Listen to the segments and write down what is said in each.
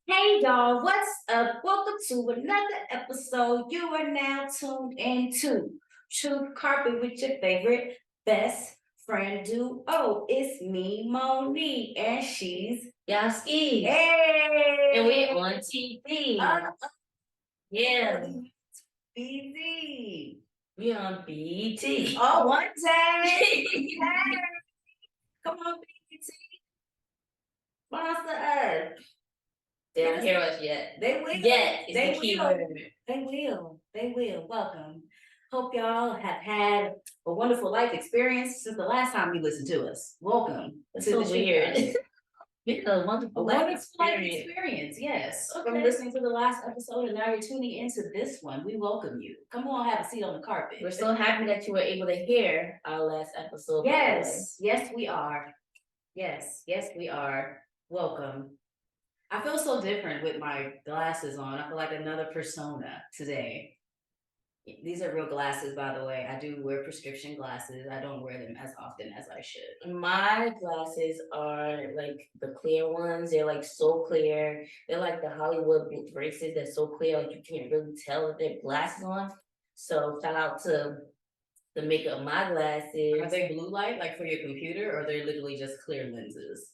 Hey y'all, what's up? Welcome to another episode. You are now tuned into Truth Carpet with your favorite best friend duo. It's me, Monie, and she's Yaski. Hey, And we on TV. Yeah. BZ. We on BET. Oh, one day. Hey. Come on, BET. Sponsor us. They don't hear us yet. They will. Yet is the key word. They will. They will. Welcome. Hope y'all have had a wonderful life experience since the last time you listened to us. Welcome. It's to so the weird. It's a wonderful life experience. Yes. Okay. From listening to the last episode and now you're tuning into this one. We welcome you. Come on, have a seat on the carpet. We're so happy that you were able to hear our last episode. Yes. Yes, we are. Yes. Yes, we are. Welcome. I feel so different with my glasses on. I feel like another persona today. These are real glasses, by the way. I do wear prescription glasses. I don't wear them as often as I should. My glasses are like the clear ones. They're like so clear. They're like the Hollywood braces. They're so clear, like you can't really tell that they're glasses on. So shout out to the maker of my glasses. Are they blue light, like for your computer, or they're literally just clear lenses?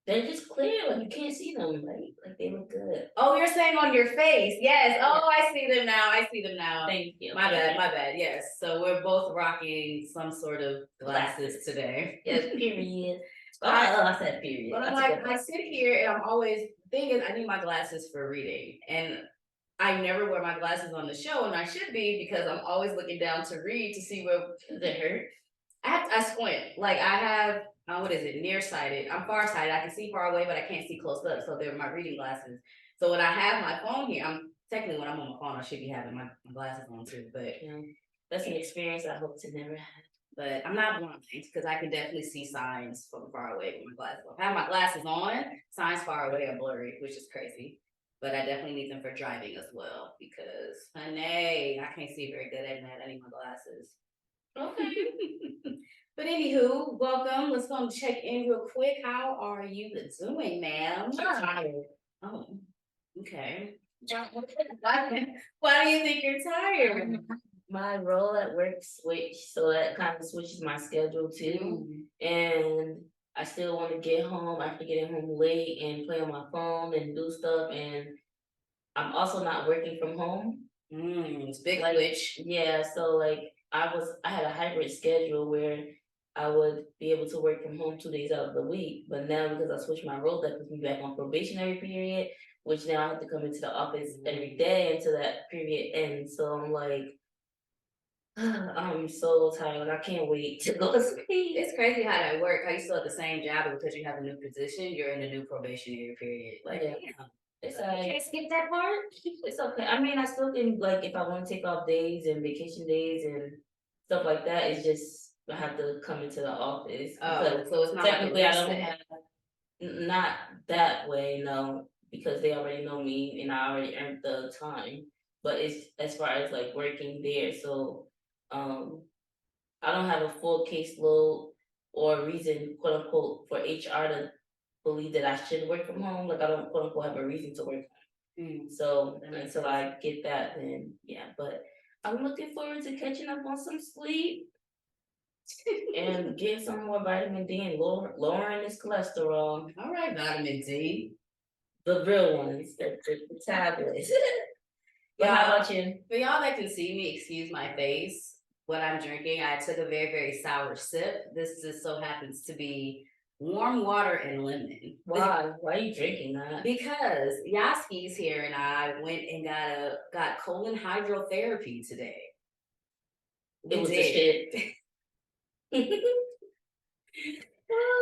They're just clear, like you can't see them, right? Like they look good. Oh, you're saying on your face. Yes. Oh, I see them now. Thank you. My bad. Yes. So we're both rocking some sort of glasses today. Yes, period. I said period. But I'm like, I sit here and I'm always thinking I need my glasses for reading. And I never wear my glasses on the show, and I should be because I'm always looking down to read to see where it hurt. I squint. Like I have what is it? Nearsighted. I'm farsighted. I can see far away, but I can't see close up. So they're my reading glasses. So when I have my phone here, I'm technically when I'm on my phone, I should be having my glasses on too. But that's an experience I hope to never have. But I'm not blind because I can definitely see signs from far away with my glasses on. If I have my glasses on, signs far away are blurry, which is crazy. But I definitely need them for driving as well because, honey, I can't see very good at night. I need my glasses. Okay. But anywho, welcome. Let's go and check in real quick. How are you doing, ma'am? I'm tired. Oh, okay. Why do you think you're tired? My role at work switched, so that kind of switches my schedule too. And I still want to get home after getting home late and play on my phone and do stuff. And I'm also not working from home. It's big switch. Yeah, so like I had a hybrid schedule where I would be able to work from home 2 days out of the week. But now because I switched my role, that puts me back on probationary period, which now I have to come into the office every day until that period ends. So I'm like, I'm so tired. I can't wait to go to sleep. It's crazy how that works. How you still at the same job, but because you have a new position, you're in a new probationary period. Like, yeah. It's like, you can't skip that part. It's okay. I mean, I still can, like, if I want to take off days and vacation days and stuff like that, it's just I have to come into the office. Oh, so it's not technically like I don't have not that way, no, because they already know me and I already earned the time. But it's as far as like working there, so I don't have a full caseload or reason, quote unquote, for HR to believe that I should work from home. Like I don't quote unquote have a reason to work. So until I get that, then yeah. But I'm looking forward to catching up on some sleep and getting some more vitamin D and lowering this cholesterol. All right, vitamin D, the real ones, the tablets. But how about you? For y'all that can see me, excuse my face. What I'm drinking, I took a very, very sour sip. This just so happens to be warm water and lemon. Why? Why are you drinking that? Because Yaski's here and I went and got colon hydrotherapy today. It was a shit. It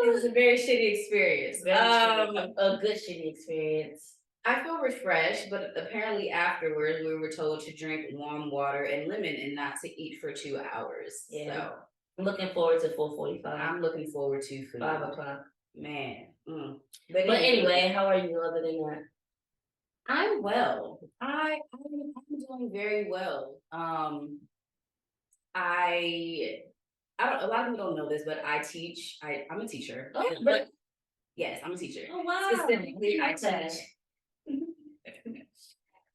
was a very shitty experience. A good shitty experience. I feel refreshed, but apparently afterwards we were told to drink warm water and lemon and not to eat for 2 hours. Yeah. So I'm looking forward to 4:45. I'm looking forward to food. 5 o'clock. Man. But anyway, how are you other than that? I'm well. I'm doing very well. A lot of people don't know this, but I teach. I'm a teacher. Oh, but yes, I'm a teacher. Oh wow. Specifically, I teach.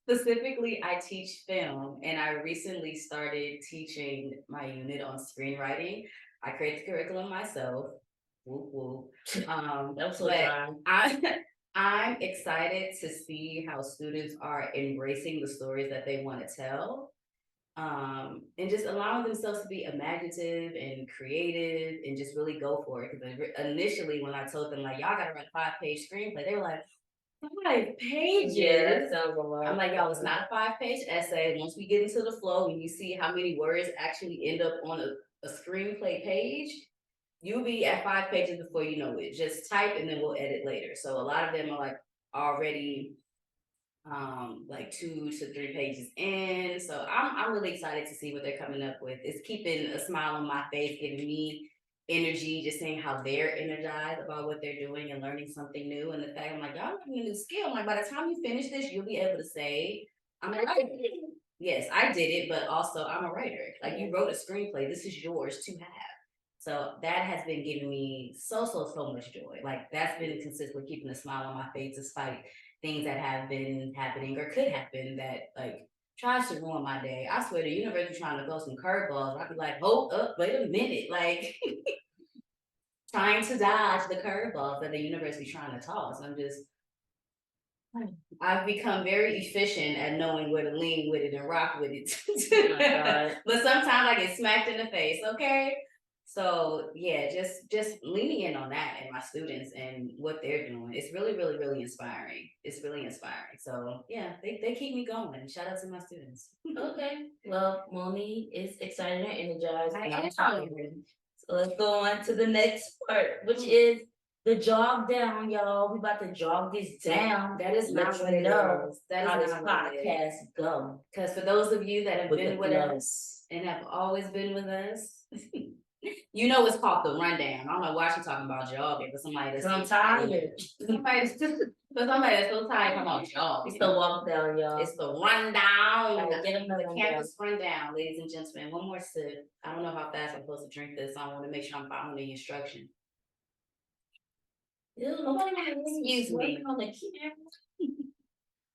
Specifically, I teach film, and I recently started teaching my unit on screenwriting. I create the curriculum myself. Whoop whoop. That was so But dry. I'm excited to see how students are embracing the stories that they want to tell. And just allowing themselves to be imaginative and creative and just really go for it. Because initially, when I told them like y'all gotta write a 5-page screenplay, they were like, 5 pages. Yeah, that sounds a lot. I'm like, y'all, it's not a 5-page essay. Once we get into the flow and you see how many words actually end up on a screenplay page, you'll be at 5 pages before you know it. Just type and then we'll edit later. So a lot of them are like already like 2 to 3 pages in. So I'm really excited to see what they're coming up with. It's keeping a smile on my face, giving me energy, just seeing how they're energized about what they're doing and learning something new. And the fact I'm like, y'all learning a new skill. I'm like, by the time you finish this, you'll be able to say, I'm a writer. Yes, I did it, but also I'm a writer. Like you wrote a screenplay. This is yours to have. So that has been giving me so much joy. Like that's been consistently keeping a smile on my face despite things that have been happening or could happen that like tries to ruin my day. I swear the universe is trying to throw some curveballs. I'd be like, hold up, wait a minute. Like trying to dodge the curveballs that the universe be trying to toss. I've become very efficient at knowing where to lean with it and rock with it. Oh my God. But sometimes I get smacked in the face, okay? So yeah, just leaning in on that and my students and what they're doing. It's really inspiring. It's really inspiring. So yeah, they keep me going. Shout out to my students. Okay. Well, Monie is excited and energized. I And I'm am. tired. So let's go on to the next part, which is the jog down, y'all. We about to jog this down. That is Let not you what it know is. That how is this not what it is. podcast go. Because for those of you that have With been the with flow. us and have always been with us, you know it's called the rundown. I don't know why she's talking about jogging, but somebody that's I'm so tired. somebody that's so tired talking about jogging. It's the walk down, y'all. It's the rundown. Alright, get another The rundown. campus rundown, ladies and gentlemen. One more sip. I don't know how fast I'm supposed to drink this. So I want to make sure I'm following the instruction. Ew, nobody Excuse me. on the camera.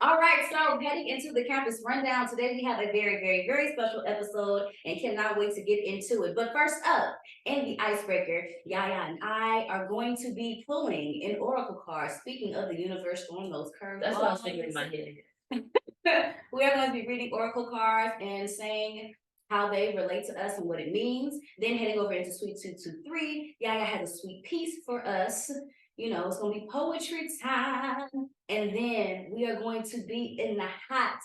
All right, so heading into the campus rundown, today we have a very special episode and cannot wait to get into it. But first up, in the icebreaker, Yaya and I are going to be pulling an oracle card. Speaking of the universe throwing those curveballs. That's what I was thinking in my head. We are going to be reading oracle cards and saying how they relate to us and what it means. Then heading over into Suite 223, Yaya has a sweet piece for us. You know, it's going to be poetry time. And then we are going to be in the hot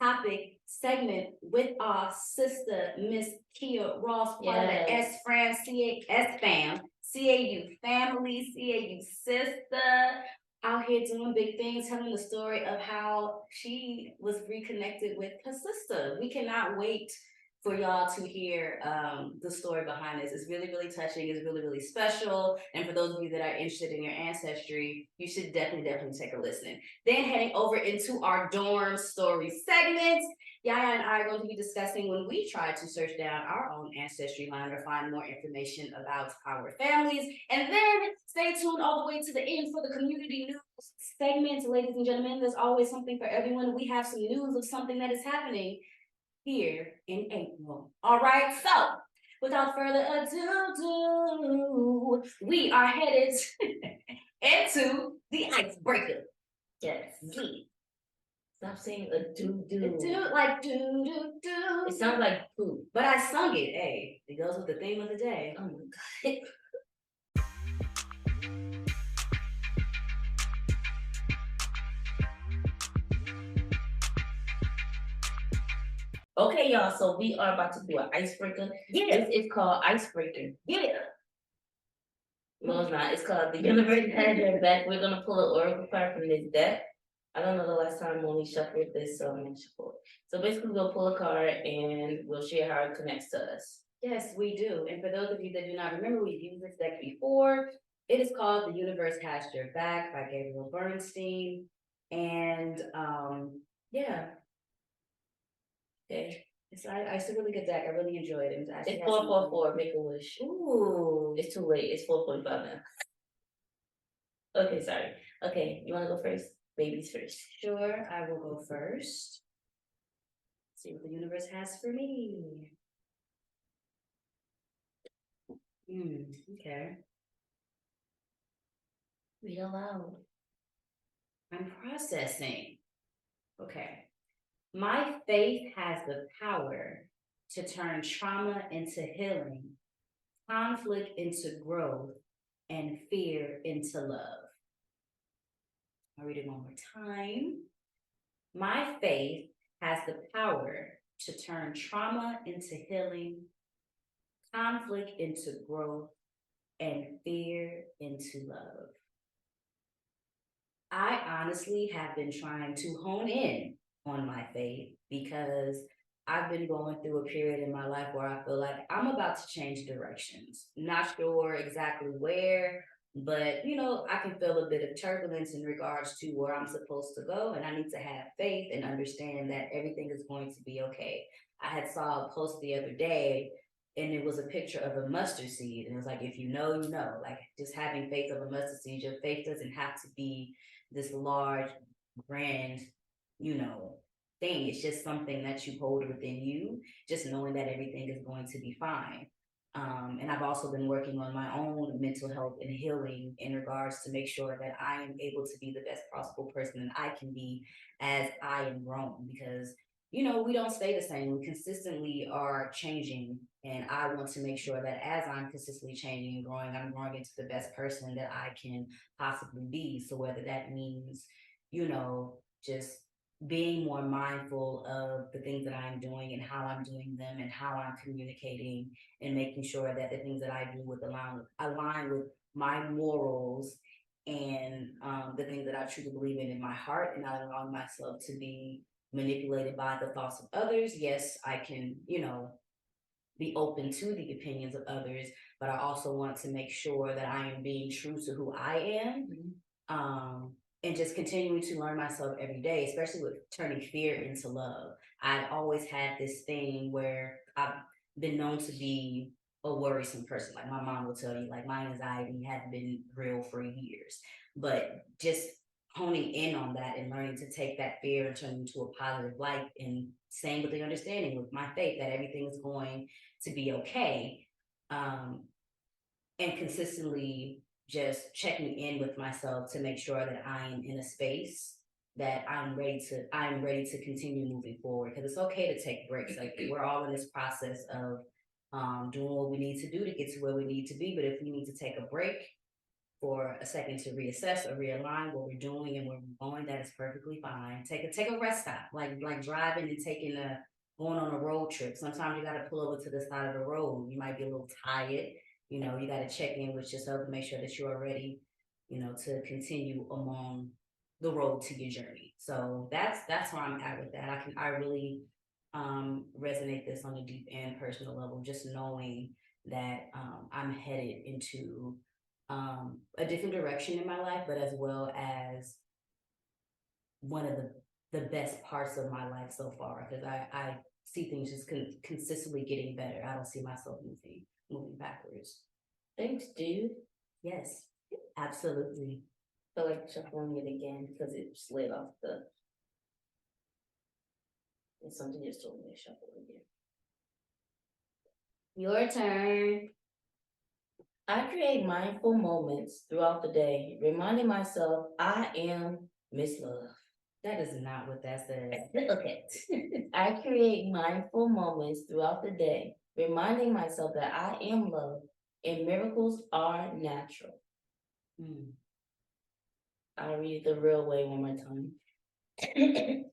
topic segment with our sister, Miss Kia Ross, part of the SFAM, CAU family, CAU sister, out here doing big things, telling the story of how she was reconnected with her sister. We cannot wait for y'all to hear the story behind this. It's really touching. It's really special. And for those of you that are interested in your ancestry, you should definitely take a listen. Then heading over into our dorm story segment, Yaya and I are going to be discussing when we tried to search down our own ancestry line to find more information about our families. And then stay tuned all the way to the end for the community news segment. Ladies and gentlemen, there's always something for everyone. We have some news of something that is happening here in April. All right, so without further ado, we are headed into the icebreaker. Yes. Stop saying a do. Do like do. It sounds like poop. But I sung it. Hey, it goes with the theme of the day. Oh my God. Okay, y'all, so we are about to do an icebreaker. Yeah. This is called icebreaker. Yeah. No, it's not. It's called the universe has your back. We're gonna pull an oracle card from this deck. I don't know the last time Monie shuffled this, so I'm gonna shuffle it. So basically, we'll pull a card and we'll share how it connects to us. Yes, we do. And for those of you that do not remember, we've used this deck before. It is called The Universe Has Your Back by Gabriel Bernstein. And yeah. Okay. It's a really good deck. I really enjoyed it. It's 444. Make a wish. Ooh. It's too late. It's 4:45 now. Okay, sorry. Okay, you wanna go first? Babies first. Sure, I will go first. See what the universe has for me. Okay. Read aloud. I'm processing. Okay. My faith has the power to turn trauma into healing, conflict into growth, and fear into love. I'll read it one more time. My faith has the power to turn trauma into healing, conflict into growth, and fear into love. I honestly have been trying to hone in on my faith because I've been going through a period in my life where I feel like I'm about to change directions. Not sure exactly where, but I can feel a bit of turbulence in regards to where I'm supposed to go, and I need to have faith and understand that everything is going to be okay. I had saw a post the other day, and it was a picture of a mustard seed, and it was like, if you know, you know, like just having faith of a mustard seed. Your faith doesn't have to be this large, grand, you know, thing. It's just something that you hold within you, just knowing that everything is going to be fine. And I've also been working on my own mental health and healing in regards to make sure that I am able to be the best possible person that I can be as I am grown, because we don't stay the same. We consistently are changing. And I want to make sure that as I'm consistently changing and growing, I'm growing into the best person that I can possibly be. So whether that means, just being more mindful of the things that I'm doing and how I'm doing them and how I'm communicating, and making sure that the things that I do align with my morals and the things that I truly believe in my heart, and not allowing myself to be manipulated by the thoughts of others. Yes, I can, be open to the opinions of others, but I also want to make sure that I am being true to who I am. And just continuing to learn myself every day, especially with turning fear into love. I've always had this thing where I've been known to be a worrisome person. Like my mom will tell you, like my anxiety has been real for years. But just honing in on that and learning to take that fear and turn it into a positive light, and same with the understanding with my faith that everything is going to be okay. Um, and consistently just checking in with myself to make sure that I am in a space that I'm ready to continue moving forward, because it's okay to take breaks. Like we're all in this process of doing what we need to do to get to where we need to be. But if we need to take a break for a second to reassess or realign what we're doing and where we're going, that is perfectly fine. Take a rest stop, like driving and going on a road trip. Sometimes you got to pull over to the side of the road. You might be a little tired. You got to check in with yourself and make sure that you are ready, to continue along the road to your journey. So that's where I'm at with that. I really resonate this on a deep and personal level, just knowing that I'm headed into a different direction in my life, but as well as one of the best parts of my life so far, because I see things just consistently getting better. I don't see myself moving backwards. Thanks, dude. Yes, absolutely. I feel like shuffling it again because it slid off the. And something just told me to shuffle again. Your turn. I create mindful moments throughout the day, reminding myself I am Miss Love. That is not what that said. Okay. I create mindful moments throughout the day, reminding myself that I am love and miracles are natural. I'll read it the real way one more time.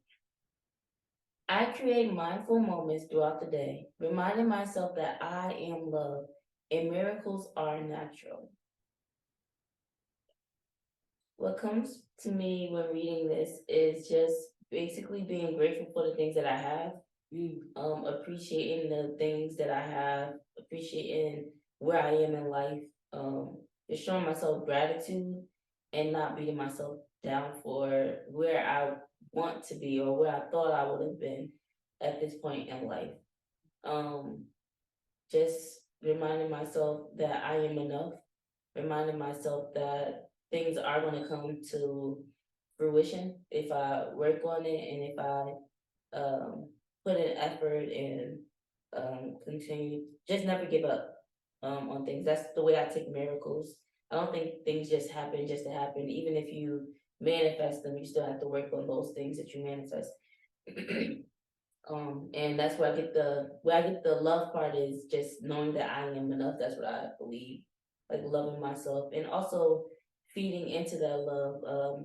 I create mindful moments throughout the day, reminding myself that I am love and miracles are natural. What comes to me when reading this is just basically being grateful for the things that I have, appreciating the things that I have, appreciating where I am in life, just showing myself gratitude and not beating myself down for where I want to be or where I thought I would have been at this point in life. Just reminding myself that I am enough, reminding myself that things are going to come to fruition if I work on it and if I put in effort and continue. Just never give up on things. That's the way I take miracles. I don't think things just happen just to happen. Even if you manifest them, you still have to work on those things that you manifest. And that's where I get the love part is just knowing that I am enough. That's what I believe, like loving myself and also feeding into that love.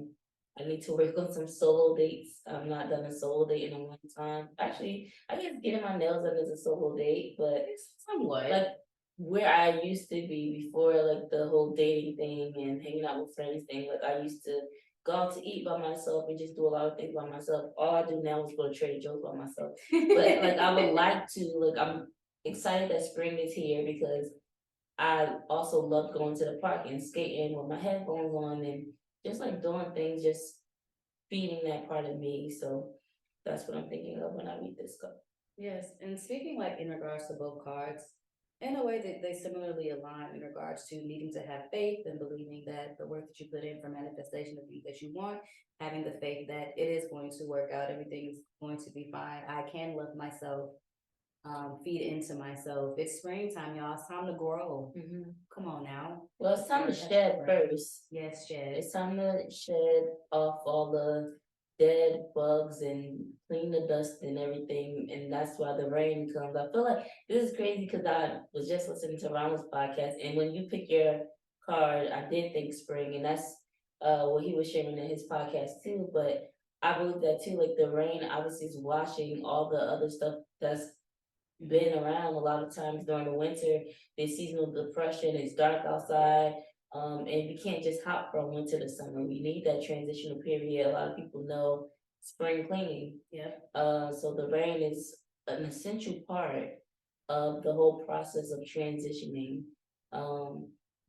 I need to work on some solo dates. I've not done a solo date in a long time. Actually, I guess getting my nails done is a solo date, but It's somewhat. like where I used to be before like the whole dating thing and hanging out with friends thing, like I used to go out to eat by myself and just do a lot of things by myself. All I do now is go to Trader Joe's by myself. But like I would like to, like I'm excited that spring is here because I also love going to the park and skating with my headphones on and just like doing things, just feeding that part of me. So that's what I'm thinking of when I read this cup. Yes, and speaking like in regards to both cards, in a way that they similarly align in regards to needing to have faith and believing that the work that you put in for manifestation of things that you want, having the faith that it is going to work out, everything is going to be fine. I can love myself, feed into myself. It's springtime, y'all. It's time to grow. Come on now. Well, it's time to shed first. Yes, shed. It's time to shed off all the dead bugs and clean the dust and everything, and that's why the rain comes. I feel like this is crazy because I was just listening to Ronald's podcast, and when you pick your card, I did think spring, and that's what he was sharing in his podcast too. But I believe that too, like the rain obviously is washing all the other stuff that's been around a lot of times during the winter. There's seasonal depression, it's dark outside, and we can't just hop from winter to summer. We need that transitional period. A lot of people know spring cleaning. Yep. So the rain is an essential part of the whole process of transitioning.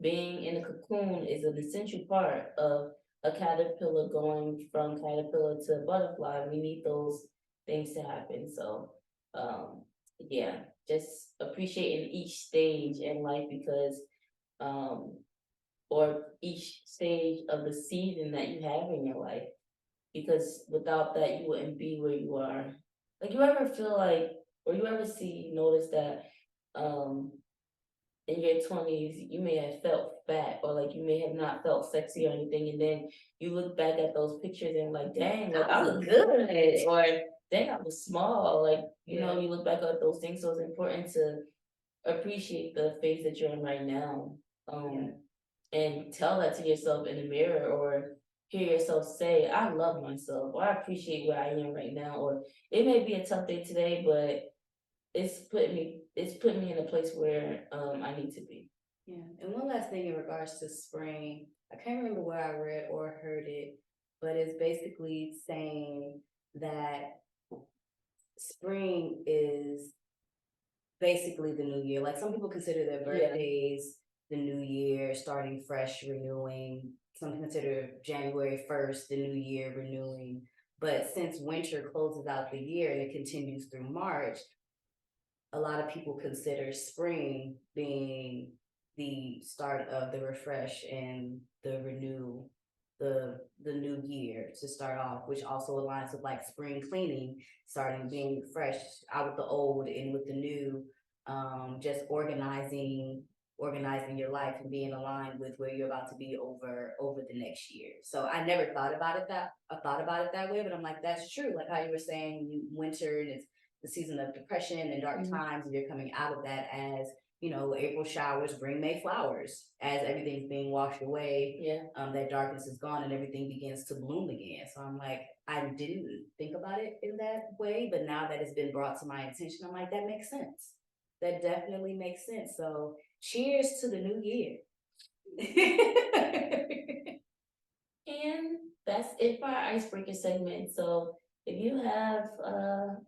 Being in a cocoon is an essential part of a caterpillar going from caterpillar to butterfly. We need those things to happen. So yeah, just appreciating each stage in life because um or each stage of the season that you have in your life, because without that you wouldn't be where you are. Like you ever feel like, or you ever notice that um in your 20s you may have felt fat or like you may have not felt sexy or anything, and then you look back at those pictures and like, dang, like I look good, or dang, I was small, like you know, you look back at those things. So it's important to appreciate the phase that you're in right now, and tell that to yourself in the mirror, or hear yourself say, I love myself, or I appreciate where I am right now, or it may be a tough day today, but it's putting me in a place where I need to be. Yeah, and one last thing in regards to spring, I can't remember where I read or heard it, but it's basically saying that spring is basically the new year. Like some people consider their birthdays the new year, starting fresh, renewing. Some consider January 1st the new year, renewing. But since winter closes out the year and it continues through March, a lot of people consider spring being the start of the refresh and the renew, the new year to start off, which also aligns with like spring cleaning, starting being fresh out with the old and with the new, just organizing your life and being aligned with where you're about to be over the next year. So I never thought about it that way, but I'm like, that's true. Like how you were saying, winter and it's the season of depression and dark times, and you're coming out of that as, you know, April showers bring May flowers. As everything's being washed away, that darkness is gone and everything begins to bloom again. So I'm like, I didn't think about it in that way, but now that it's been brought to my attention, I'm like, that makes sense. That definitely makes sense. So cheers to the new year. And that's it for our icebreaker segment. So if you have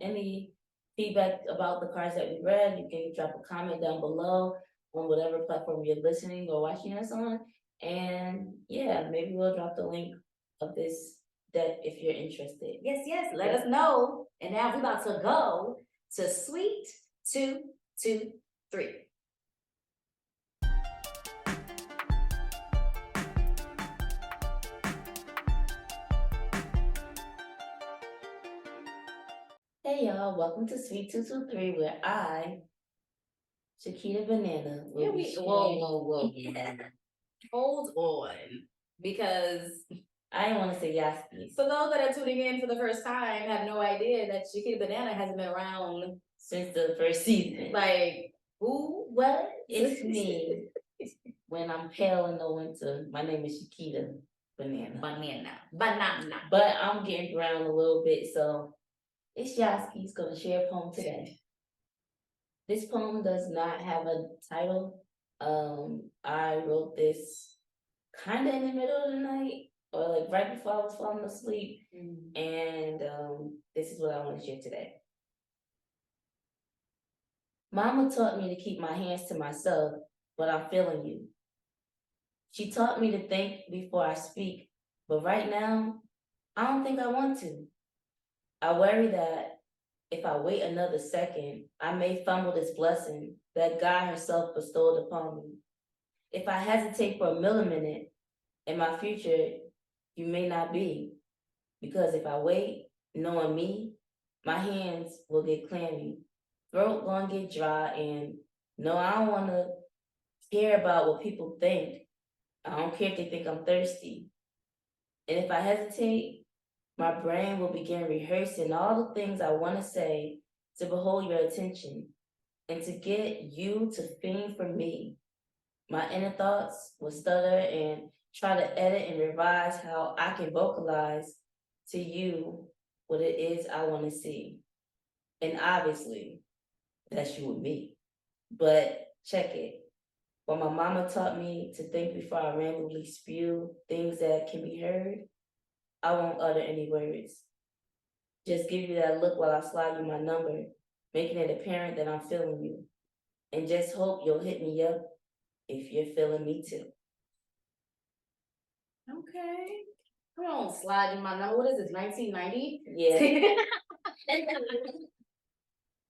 any feedback about the cards that we read, you can drop a comment down below on whatever platform you're listening or watching us on. And yeah, maybe we'll drop the link of this deck if you're interested. Yes, let us know. And now we're about to go to Sweet 223. Hey y'all, welcome to Sweet 223, where I, Chiquita Banana, will Yeah, be we sharing. whoa. Hold on. Because I didn't want to say Yaskies for those that are tuning in for the first time, have no idea that Chiquita Banana hasn't been around. since the first season. Like, who? Well, it's me. When I'm pale in the winter, my name is Chiquita Banana. Banana. But I'm getting brown a little bit, so it's Yaski's gonna share a poem today. This poem does not have a title. I wrote this kind of in the middle of the night, or like right before I was falling asleep, and this is what I want to share today. Mama taught me to keep my hands to myself, but I'm feeling you. She taught me to think before I speak, but right now, I don't think I want to. I worry that if I wait another second, I may fumble this blessing that God herself bestowed upon me. If I hesitate for a milliminute, in my future, you may not be. Because if I wait, knowing me, my hands will get clammy, throat gonna get dry, and no, I don't wanna care about what people think. I don't care if they think I'm thirsty. And if I hesitate, my brain will begin rehearsing all the things I wanna say to behold your attention and to get you to fiend for me. My inner thoughts will stutter and try to edit and revise how I can vocalize to you what it is I want to see. And obviously, that's you and me. But check it. When my mama taught me to think before I randomly spew things that can be heard, I won't utter any words. Just give you that look while I slide you my number, making it apparent that I'm feeling you. And just hope you'll hit me up if you're feeling me too. Okay. Come on, slide in my number. What is this, 1990?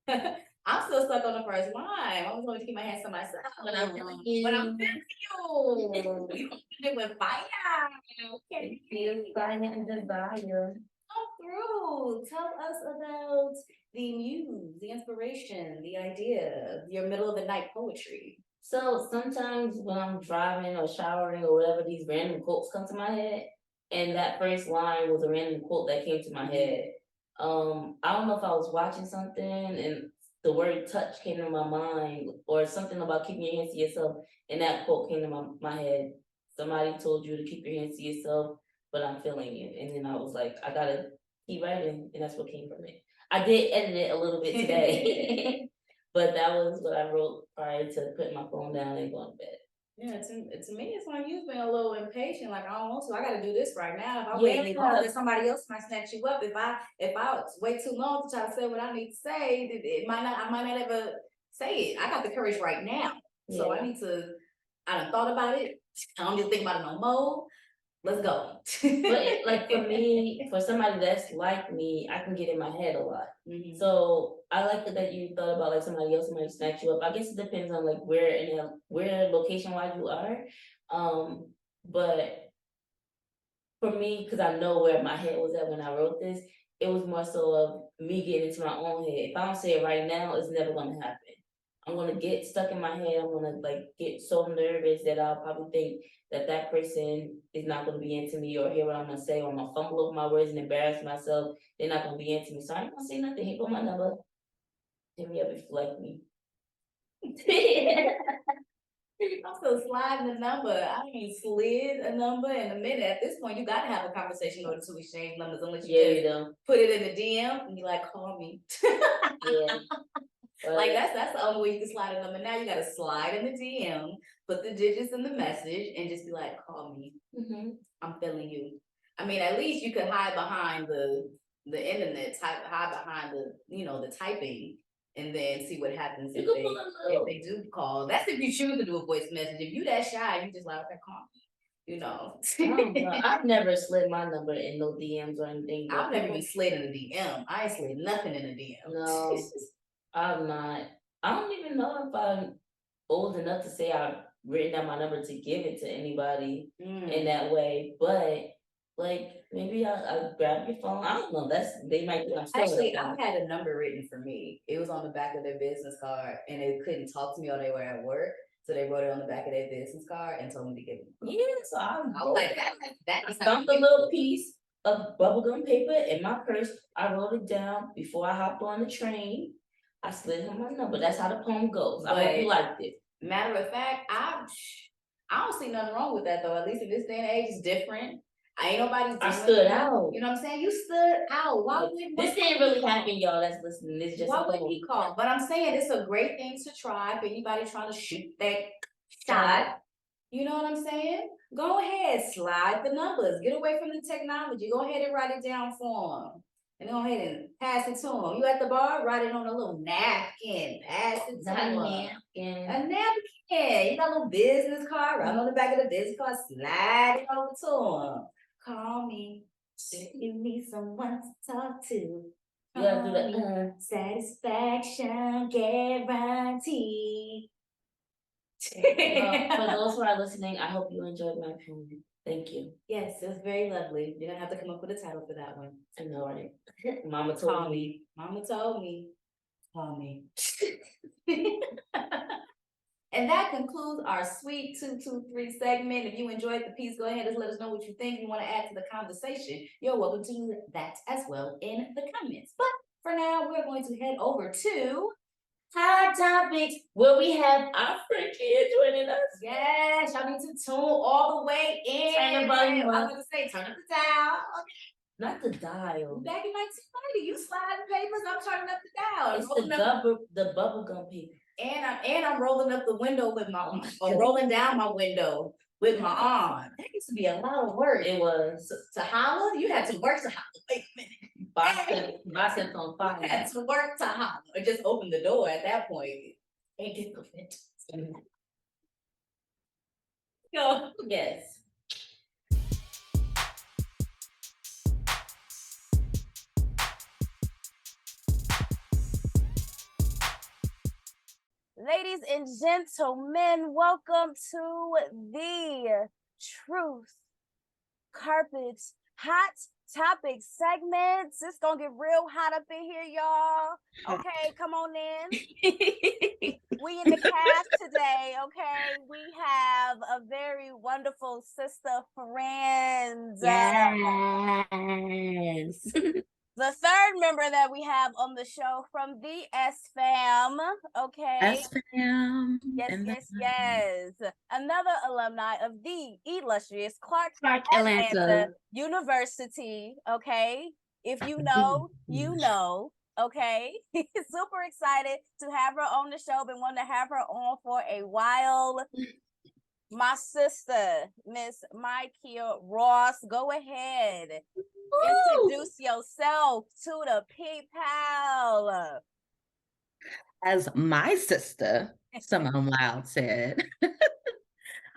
Yeah. I'm still stuck on the first line. I was going to keep my hands to myself. But I'm feeling you. You did with fire. Okay. Feel fire and desire. Come through. Tell us about the muse, the inspiration, the idea, your middle of the night poetry. So sometimes when I'm driving or showering or whatever, these random quotes come to my head. And that first line was a random quote that came to my head. I don't know if I was watching something and the word touch came to my mind, or something about keeping your hands to yourself, and that quote came to my head. Somebody told you to keep your hands to yourself, but I'm feeling it. And then I was like, I gotta keep writing, and that's what came from it. I did edit it a little bit today. But that was what I wrote prior to putting my phone down and going to bed. Yeah, to me, it's like you've been a little impatient. Like, I don't want to. I got to do this right now. If I wait any longer, somebody else might snatch you up. If I wait too long to try to say what I need to say, it might not. I might not ever say it. I got the courage right now, so I need to. I done thought about it. I don't need to think about it no more. Let's go. But like for me, for somebody that's like me, I can get in my head a lot. So I like that you thought about like somebody else might snatch you up. I guess it depends on like where location wise you are. But for me, because I know where my head was at when I wrote this, it was more so of me getting into my own head. If I don't say it right now, it's never gonna happen. I'm gonna get stuck in my head. I'm gonna like get so nervous that I'll probably think that person is not gonna be into me or hear what I'm gonna say, or I'm gonna fumble over my words and embarrass myself. They're not gonna be into me, so I ain't gonna say nothing. Here go my number. Hit me up if you like me. I'm still sliding the number. I ain't slid a number in a minute. At this point, you gotta have a conversation in order to exchange numbers, unless you just put it in the DM and be like, call me. Yeah. Like that's the only way you can slide a number. Now you gotta slide in the DM, put the digits in the message, and just be like, call me. I'm feeling you. I mean, at least you could hide behind the internet, hide behind the typing, and then see what happens if they do call. That's if you choose to do a voice message. If you that shy, you just like, okay, call me. I've never slid my number in no DMs or anything. I've never even slid in a DM. I ain't slid nothing in a DM. No, I'm not. I don't even know if I'm old enough to say I've written down my number to give it to anybody in that way. But like maybe I'll grab your phone. I don't know. They might think I'm still Actually, on the I had a number written for me. It was on the back of their business card, and they couldn't talk to me while they were at work. So they wrote it on the back of their business card and told me to give them. phone. Yeah, so I was like, that I is found a little piece of bubblegum paper in my purse. I wrote it down before I hopped on the train. I slid him my number. That's how the poem goes. I hope you liked it. Matter of fact, I don't see nothing wrong with that though. At least in this day and age, it's different. Ain't nobody doing I stood out. You know what I'm saying? You stood out. Why wouldn't This didn't really happen, y'all that's listening. This just why wouldn't he call? But I'm saying it's a great thing to try for anybody trying to shoot that shot. You know what I'm saying? Go ahead, slide the numbers. Get away from the technology. Go ahead and write it down for them. And go ahead and pass it to them. You at the bar, write it on a little napkin. Pass it to them. A napkin. You got a little business card, right on the back of the business card. Slide it over to them. Call me. You need someone to talk to. You gotta do the satisfaction guarantee. Well, for those who are listening, I hope you enjoyed my poem. Thank you. Yes, it was very lovely. You're gonna have to come up with a title for that one. I know, right? Mama told me. Mama told me. Call me. And that concludes our sweet 223 segment. If you enjoyed the piece, go ahead and let us know what you think. If you want to add to the conversation, you're welcome to do that as well in the comments. But for now, we're going to head over to Hot Topics, where we have our friend here joining us. Yes, y'all need to tune all the way in. Turn the volume up. I was gonna say, turn up the dial. Not the dial. Back in 1990, you sliding papers, I'm turning up the dial. It's the bubble gum paper. And I'm rolling up the window with my arm, or rolling down my window with my arm. That used to be a lot of work. It was. To holler, you had to work to holler. Wait a minute. Biceps on fire. You had to work to holler, or just open the door at that point. Ain't get the windows. Yo, yes. Ladies and gentlemen, welcome to the Truth Carpets Hot Topic segments. It's gonna get real hot up in here, y'all. Okay, come on in. We in the cast today, okay? We have a very wonderful sister friend. Yes. The third member that we have on the show from the SFAM, okay? SFAM. Yes. Another alumni of the illustrious Clark Atlanta University, okay? If you know, you know, okay? Super excited to have her on the show. Been wanting to have her on for a while. My sister, Miss Micaiah Ross, go ahead. Introduce yourself to the people. As my sister, Simone Loud said,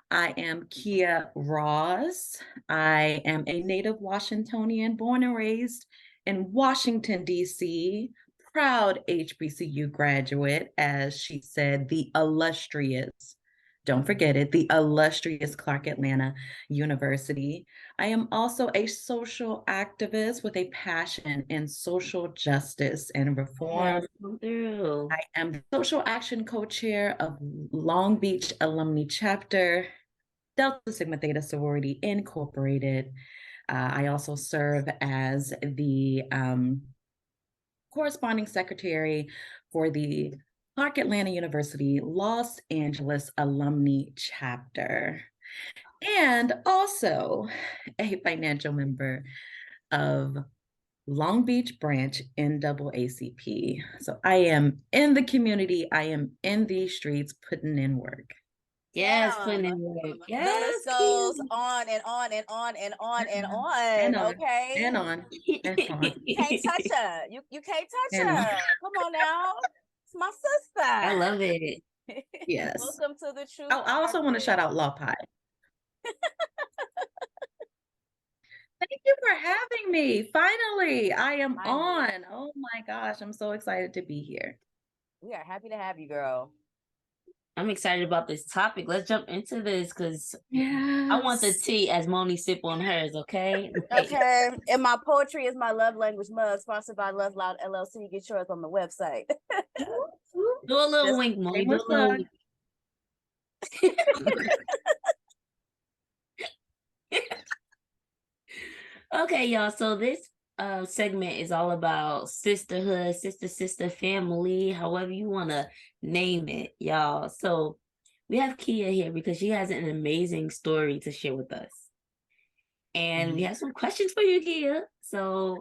I am Kia Ross. I am a native Washingtonian, born and raised in Washington, D.C., proud HBCU graduate, as she said, the illustrious, don't forget it, the illustrious Clark Atlanta University. I am also a social activist with a passion in social justice and reform. I am the social action co-chair of Long Beach Alumni Chapter, Delta Sigma Theta Sorority Incorporated. I also serve as the corresponding secretary for the Clark Atlanta University Los Angeles Alumni Chapter, and also a financial member of Long Beach branch NAACP. So I am in the community. I am in these streets putting in work. Yes, putting in work. Yes, the list goes on and on and on and on and on. Okay. And on. You can't touch her. You can't touch her. Come on now. It's my sister. I love it. Yes. Welcome to the Truth. I also want to shout out Law Pie. Thank you for having me. Finally, I am on. Oh my gosh, I'm so excited to be here. We are happy to have you, girl. I'm excited about this topic. Let's jump into this because Yes. I want the tea as Monie sip on hers, okay? Okay. And my poetry is my love language mug, sponsored by LoveLoudd LLC. Get yours on the website. Do a little Just wink, Monie. Do shameless a little plug. wink. Okay, y'all. So this segment is all about sisterhood, sister, family, however you want to name it, y'all. So we have Kia here because she has an amazing story to share with us. And we have some questions for you, Kia. So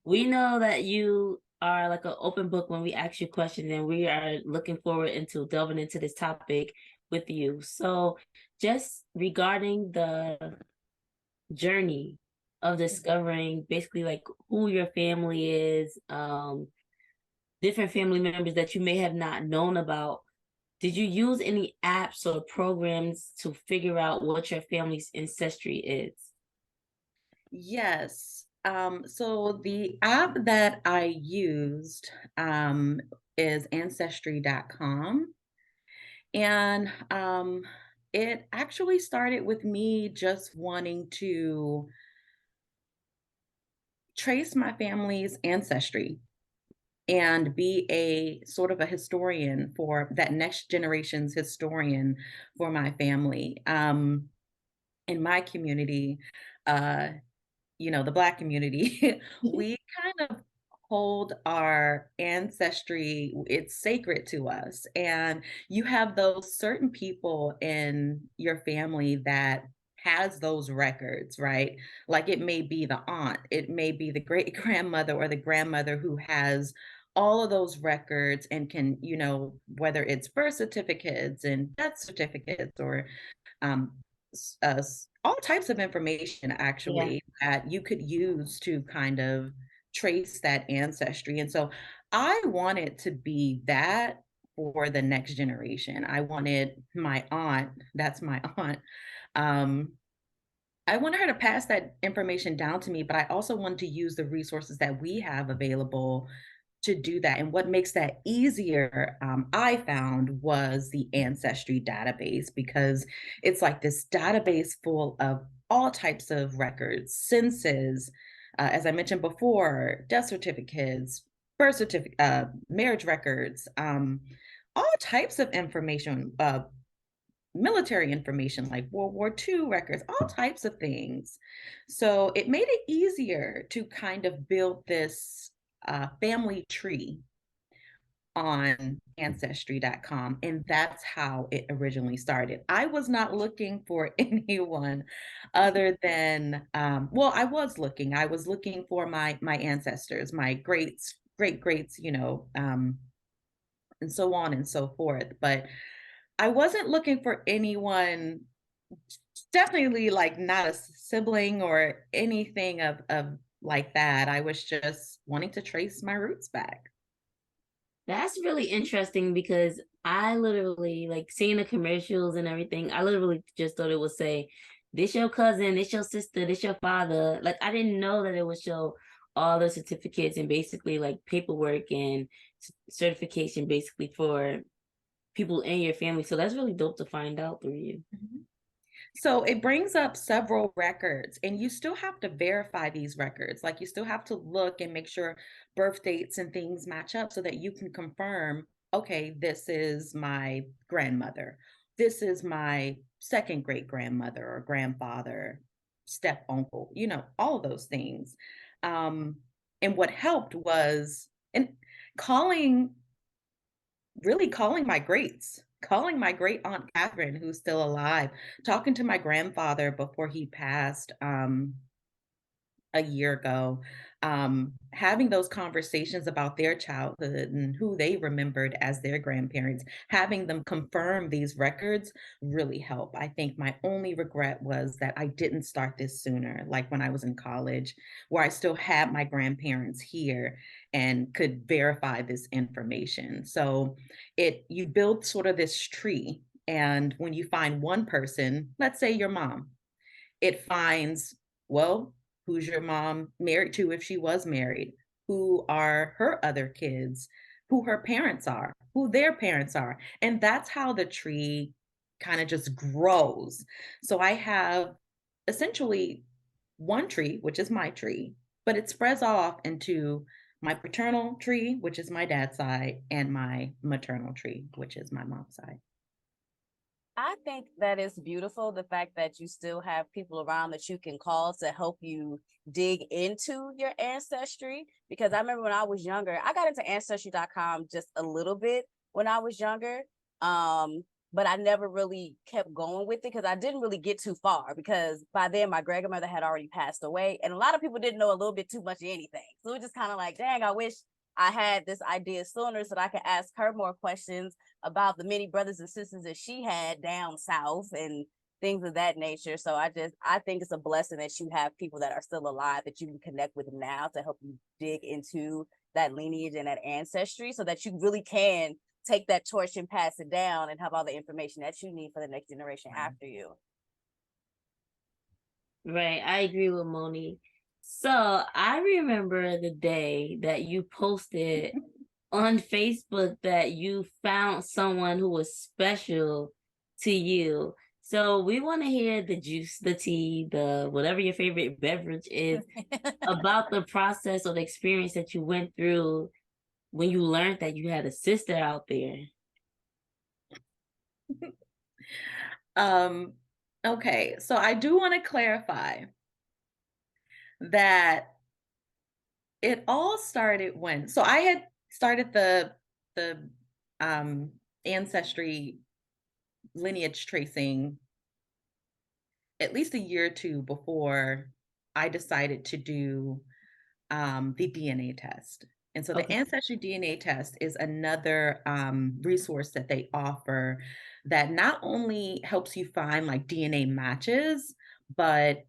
we know that you are like an open book when we ask you questions, and we are looking forward into delving into this topic with you. So just regarding the journey of discovering basically like who your family is, different family members that you may have not known about. Did you use any apps or programs to figure out what your family's ancestry is? Yes. So the app that I used is ancestry.com. And it actually started with me just wanting to trace my family's ancestry and be a sort of a historian for that next generation's historian for my family. In my community, uh, the Black community, we kind of hold our ancestry, it's sacred to us. And you have those certain people in your family that has those records, right? Like it may be the aunt, it may be the great grandmother or the grandmother who has all of those records and can, whether it's birth certificates and death certificates or um, all types of information Yeah. actually that you could use to kind of trace that ancestry. And so I wanted to be that for the next generation. I wanted my aunt, that's my aunt. Um, I wanted her to pass that information down to me, but I also wanted to use the resources that we have available to do that. And what makes that easier, I found, was the Ancestry database, because it's like this database full of all types of records, census, as I mentioned before, death certificates, birth certificate, marriage records, all types of information, military information like World War II records, all types of things. So it made it easier to kind of build this family tree on ancestry.com. And that's how it originally started. I was not looking for anyone other than, well, I was looking for my ancestors, my greats, great greats, and so on and so forth. But I wasn't looking for anyone, definitely like not a sibling or anything of like that. I was just wanting to trace my roots back. That's really interesting because I literally like seeing the commercials and everything. I literally just thought it would say, "This your cousin, this your sister, this your father." Like I didn't know that it would show all the certificates and basically like paperwork and certification basically for people in your family. So that's really dope to find out through you. Mhm. So it brings up several records, and you still have to verify these records. Like you still have to look and make sure birth dates and things match up so that you can confirm, okay, this is my grandmother. This is my second great grandmother or grandfather, step uncle, all of those things. And what helped was and calling really calling my great aunt Catherine, who's still alive, talking to my grandfather before he passed, a year ago, having those conversations about their childhood and who they remembered as their grandparents, having them confirm these records really helped. I think my only regret was that I didn't start this sooner, like when I was in college, where I still had my grandparents here and could verify this information. So you build sort of this tree. And when you find one person, let's say your mom, it finds, well, who's your mom married to if she was married? Who are her other kids? Who her parents are? who their parents are. And that's how the tree kind of just grows. So I have essentially one tree, which is my tree, but it spreads off into my paternal tree, which is my dad's side, and my maternal tree, which is my mom's side. I think that is beautiful, the fact that you still have people around that you can call to help you dig into your ancestry. Because I remember when I was younger, I got into ancestry.com just a little bit when I was younger. But I never really kept going with it because I didn't really get too far, because by then my grandmother had already passed away, and a lot of people didn't know a little bit too much of anything. So it was just kind of like, dang, I wish I had this idea sooner so that I could ask her more questions about the many brothers and sisters that she had down south and things of that nature. So I think it's a blessing that you have people that are still alive that you can connect with now to help you dig into that lineage and that ancestry, so that you really can take that torch and pass it down and have all the information that you need for the next generation after you. Right, I agree with Moni. So I remember the day that you posted on Facebook that you found someone who was special to you. So we want to hear the juice, the tea, the whatever your favorite beverage is about the process or the experience that you went through when you learned that you had a sister out there. Okay, so I do want to clarify that it all started when, so I had started the ancestry lineage tracing at least a year or two before I decided to do the DNA test. And so the Okay. Ancestry DNA test is another resource that they offer that not only helps you find like DNA matches, but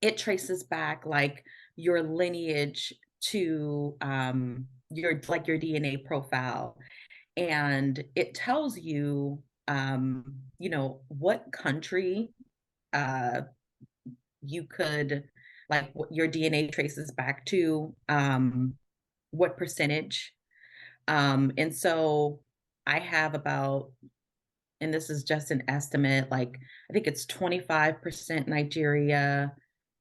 it traces back like your lineage to your DNA profile, and it tells you what country you could, like, what your DNA traces back to, what percentage. And so I have about, and this is just an estimate, like I think it's 25% Nigeria.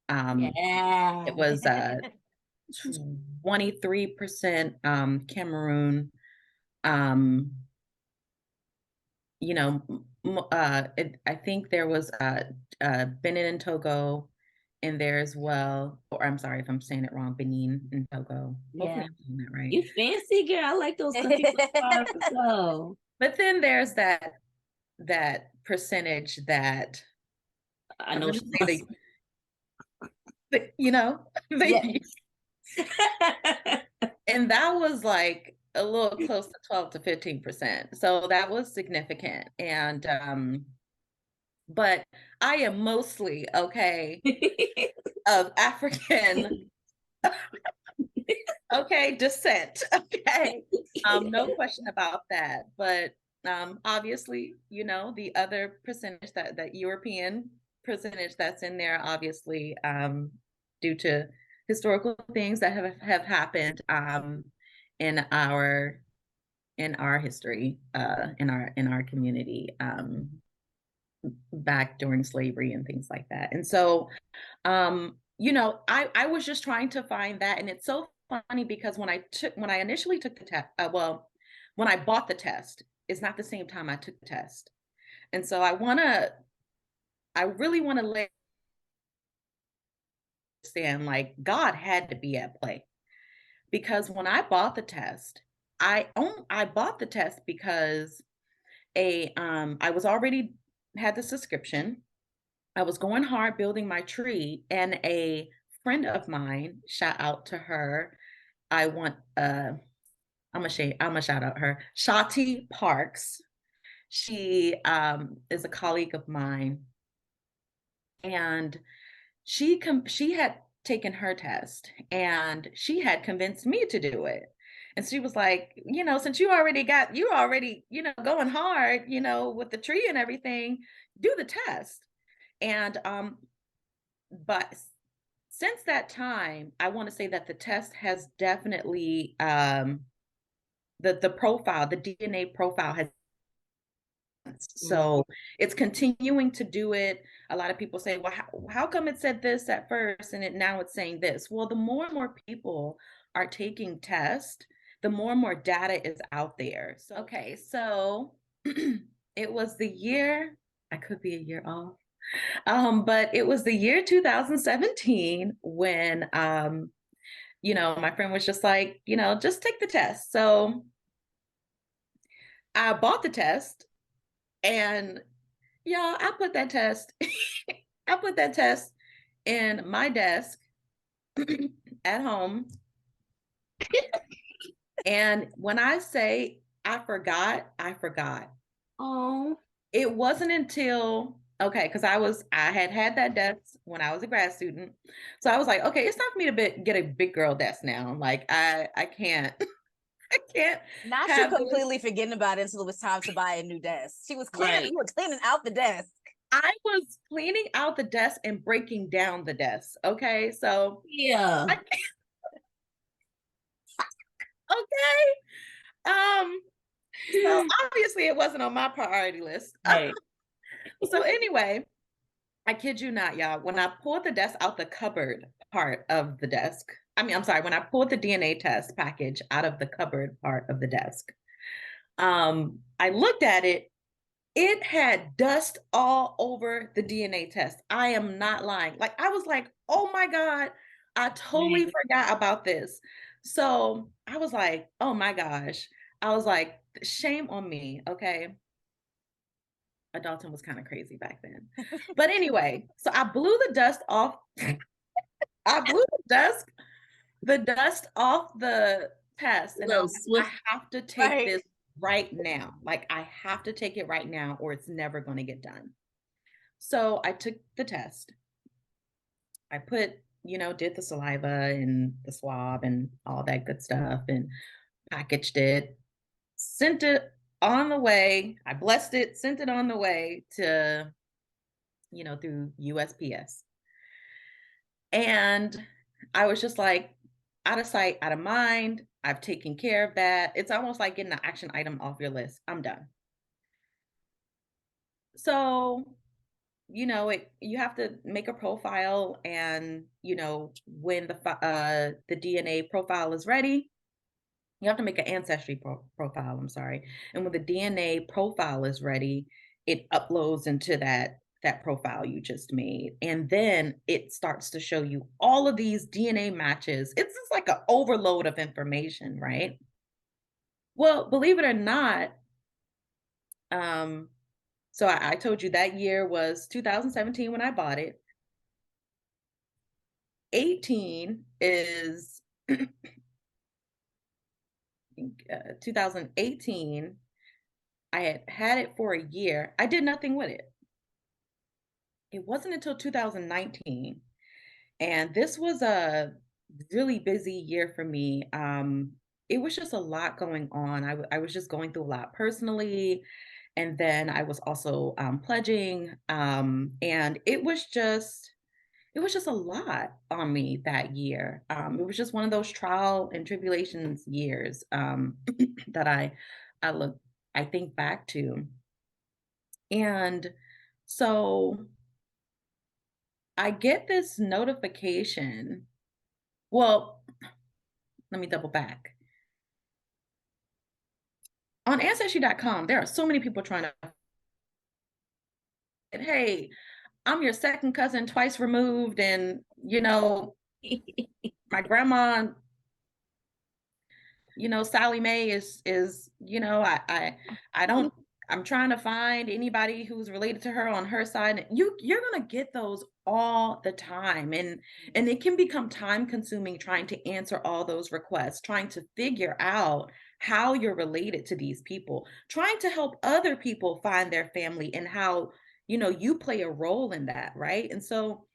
Yeah. It was 23% Cameroon. Um, I think there was Benin and Togo in there as well. Or I'm sorry if I'm saying it wrong, Benin and Togo. Hopefully Yeah. I'm saying that right. You fancy, girl. I like those countries so far to go. But then there's that percentage that I I'm know gonna she say must. Yeah. they and that was like a little close to 12 to 15%. So that was significant. And but I am mostly okay of African descent. Okay. No question about that. But obviously, the other percentage, that European percentage that's in there, obviously, due to historical things that have happened in our history, in our community, back during slavery and things like that. And so I was just trying to find that. And it's so funny because when I initially took the test, when I bought the test, it's not the same time I took the test. And so I really want to understand, like, God had to be at play, because when I bought the test, I bought the test because I was already had the subscription. I was going hard building my tree, and a friend of mine, shout out to her. I want I'm gonna shout out her, Shati Parks. She is a colleague of mine, and she had taken her test and she had convinced me to do it. And she was like, since you already going hard, with the tree and everything, do the test. And but since that time, I want to say that the test has definitely the profile, the DNA profile has, so it's continuing to do it. A lot of people say, well, how come it said this at first and now it's saying this? Well, the more and more people are taking tests, the more and more data is out there. So, okay, so it was the year, I could be a year off, but it was the year 2017 when, my friend was just like, just take the test. So I bought the test, and I put that test, I put that test in my desk at home. And when I say I forgot, I forgot. Oh, It wasn't until, okay, because I had that desk when I was a grad student. So I was like, okay, it's time for me to get a big girl desk now. Like I can't, I can't Not you have this. completely forgetting about it until it was time to buy a new desk. She was cleaning, Right. you were cleaning out the desk. I was cleaning out the desk and breaking down the desk. Okay. So yeah. okay. So obviously it wasn't on my priority list. Right. So anyway, I kid you not, y'all. When I pulled the desk out the cupboard part of the desk, I'm sorry, when I pulled the DNA test package out of the cupboard part of the desk, I looked at it. It had dust all over the DNA test. I am not lying. Like, I was like, oh my God, I totally forgot about this. So I was like, oh my gosh. I was like, shame on me. Okay. Adulting was kind of crazy back then. But anyway, so I blew the dust off. I blew the dust off the test. And I was like, I have to take this right now. Like, I have to take it right now or it's never going to get done. So I took the test. I did the saliva and the swab and all that good stuff and packaged it, sent it on the way. I blessed it, sent it on the way to, through USPS. And I was just like, out of sight, out of mind. I've taken care of that. It's almost like getting an action item off your list. I'm done. So, you have to make a profile, and when the DNA profile is ready, you have to make an ancestry profile. I'm sorry, and when the DNA profile is ready, it uploads into that profile you just made, and then it starts to show you all of these DNA matches. It's just like an overload of information, right? Well, believe it or not, so I told you that year was 2017 when I bought it. 18 is 2018. I had it for a year. I did nothing with it. It wasn't until 2019. And this was a really busy year for me. It was just a lot going on. I was just going through a lot personally. And then I was also pledging. And it was just a lot on me that year. It was just one of those trial and tribulations years that I think back to. And so I get this notification. Well, let me double back. On Ancestry.com, there are so many people trying to, hey, I'm your second cousin twice removed, and my grandma, Sally Mae is I don't, I'm trying to find anybody who's related to her on her side. You're gonna get those all the time, and it can become time consuming trying to answer all those requests, trying to figure out how you're related to these people, trying to help other people find their family, and how you play a role in that, right? And so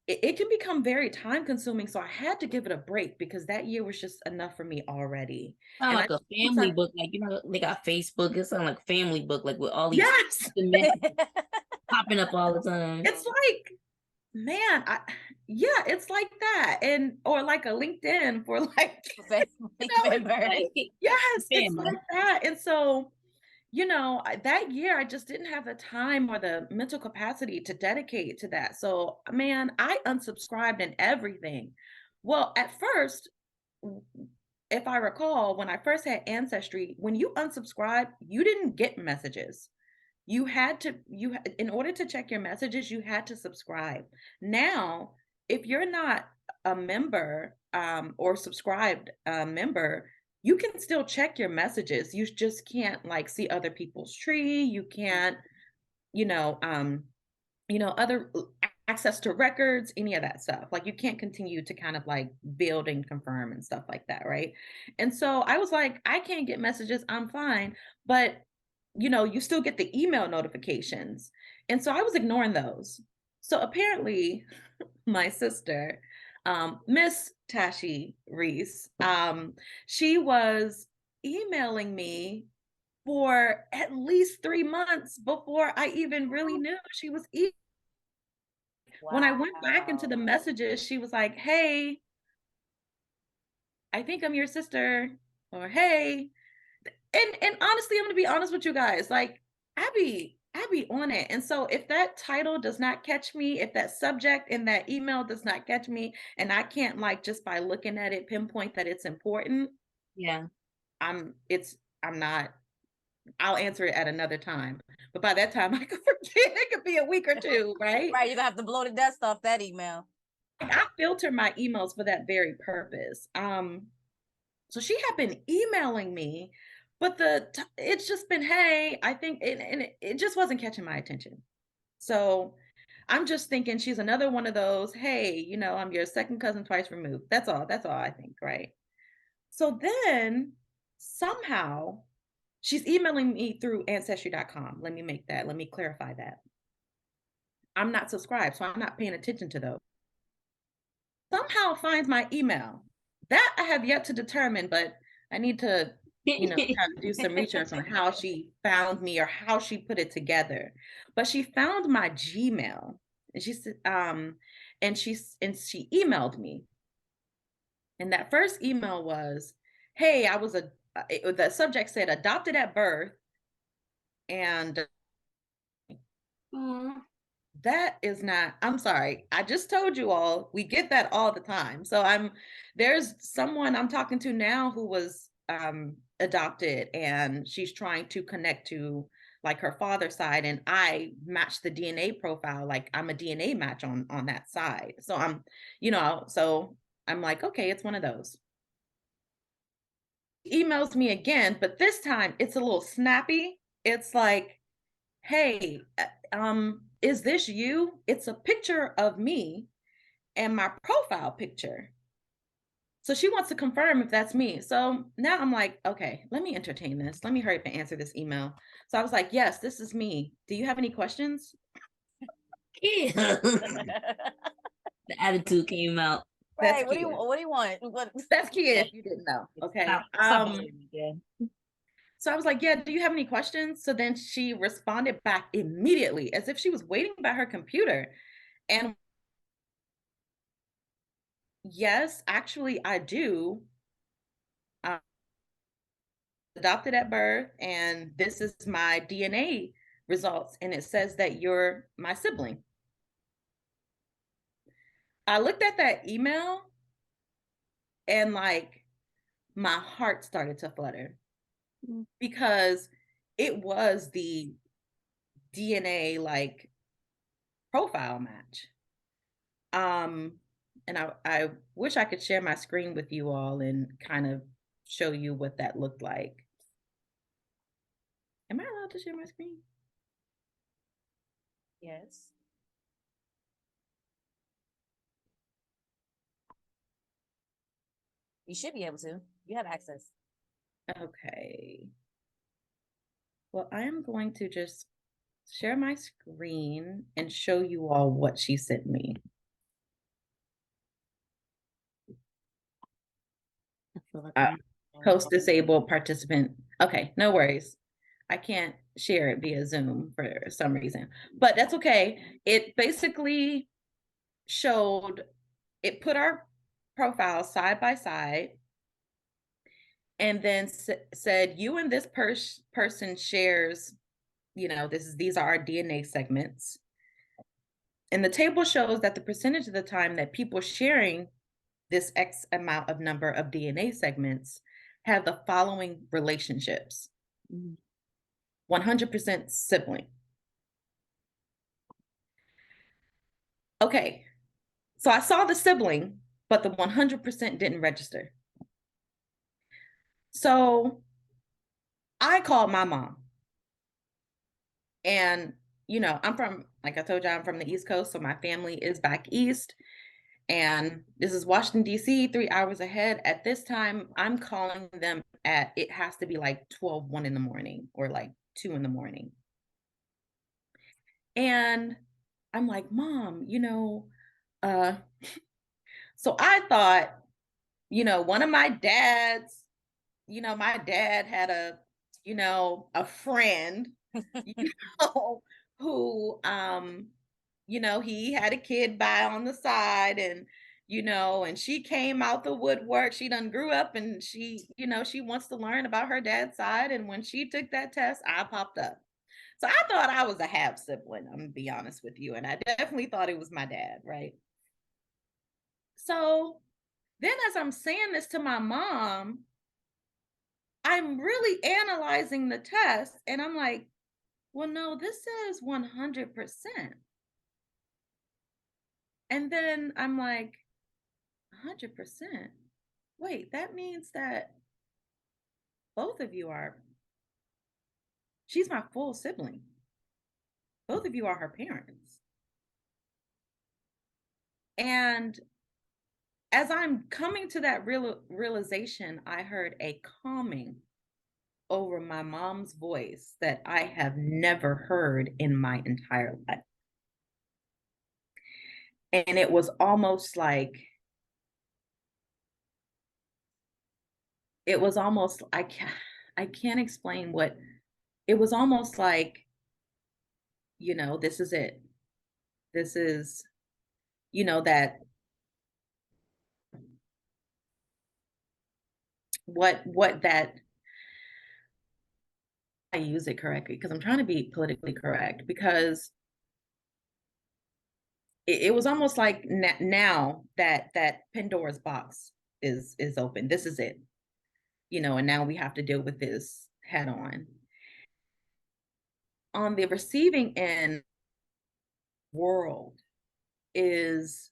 it can become very time consuming. So I had to give it a break because that year was just enough for me already. Sound And like a family book, like they got Facebook. It sounds like a family book, like with all these yes, messages popping up all the time. it's like, man, yeah, it's like that. And or like a LinkedIn for like, Family it's member. like, yes, it's Family. like that. And so, that year I just didn't have the time or the mental capacity to dedicate to that. So, man, I unsubscribed and everything. Well, at first, w- if I recall, when I first had Ancestry, when you unsubscribe, you didn't get messages. In order to check your messages, you had to subscribe. Now, if you're not a member or subscribed member, you can still check your messages. You just can't like see other people's tree. You can't, you know, other access to records, any of that stuff. Like you can't continue to kind of like build and confirm and stuff like that, right? And so I was like, I can't get messages, I'm fine, but you still get the email notifications. And so I was ignoring those. So apparently my sister, Miss Tashi Reese, she was emailing me for at least 3 months before I even really knew she was when I went back into the messages, she was like, "Hey, I think I'm your sister," or "Hey." And honestly, I'm gonna be honest with you guys. Like, I be on it. And so if that title does not catch me, if that subject in that email does not catch me, and I can't like just by looking at it pinpoint that it's important, Yeah. I'm not. I'll answer it at another time. But by that time, I could forget. It could be a week or two, right? Right. You're gonna have to blow the dust off that email. I filter my emails for that very purpose. So she had been emailing me, but it's just been, hey, I think, and it just wasn't catching my attention. So I'm just thinking she's another one of those, hey, I'm your second cousin twice removed. That's all. That's all I think, right? So then somehow she's emailing me through ancestry.com. Let me clarify that. I'm not subscribed, so I'm not paying attention to those. Somehow finds my email. That I have yet to determine, but I need to, kind of do some research on how she found me or how she put it together. But she found my Gmail, and she said, and she emailed me. And that first email was, "Hey, the subject said adopted at birth," and that is not, I'm sorry. I just told you all, we get that all the time. So there's someone I'm talking to now who was adopted, and she's trying to connect to like her father's side, and I match the DNA profile. Like I'm a DNA match on that side. So so I'm like, okay, it's one of those. Emails me again, but this time it's a little snappy. It's like, hey, is this you? It's a picture of me and my profile picture. So she wants to confirm if that's me. So now I'm like, okay, let me entertain this. Let me hurry up and answer this email. So I was like, yes, this is me. Do you have any questions? Yeah. The attitude came out. Right. What do you want? That's Kia, if you didn't know. Okay. So I was like, yeah, do you have any questions? So then she responded back immediately as if she was waiting by her computer. And yes, actually, I do. Adopted at birth, and this is my DNA results, and it says that you're my sibling. I looked at that email and like my heart started to flutter because it was the DNA like profile match. And I wish I could share my screen with you all and kind of show you what that looked like. Am I allowed to share my screen? Yes. You should be able to. You have access. Okay. Well, I am going to just share my screen and show you all what she sent me. Host disabled participant. Okay, no worries. I can't share it via Zoom for some reason, but that's okay. It basically showed, it put our profiles side by side, and then said, you and this person shares, these are our DNA segments. And the table shows that the percentage of the time that people sharing this X amount of number of DNA segments have the following relationships. 100% sibling. Okay, so I saw the sibling, but the 100% didn't register. So I called my mom. And, like I told you, I'm from the East Coast, so my family is back east. And this is Washington, D.C., 3 hours ahead. At this time, I'm calling them it has to be like 1 in the morning or like 2 in the morning. And I'm like, Mom, so I thought, one of my dads, my dad had a friend, who, he had a kid by on the side, and, and she came out the woodwork. She done grew up, and she wants to learn about her dad's side. And when she took that test, I popped up. So I thought I was a half sibling, I'm gonna be honest with you. And I definitely thought it was my dad, right? So then as I'm saying this to my mom, I'm really analyzing the test, and I'm like, well, no, this says 100%. And then I'm like, 100%? Wait, that means that both of you she's my full sibling. Both of you are her parents. And as I'm coming to that realization, I heard a calming over my mom's voice that I have never heard in my entire life. And it was almost like, I can't explain what, it was almost like, this is it. This is, that what that, I use it correctly because I'm trying to be politically correct, because it was almost like now that Pandora's box is open. This is it, and now we have to deal with this head on. On the receiving end, world has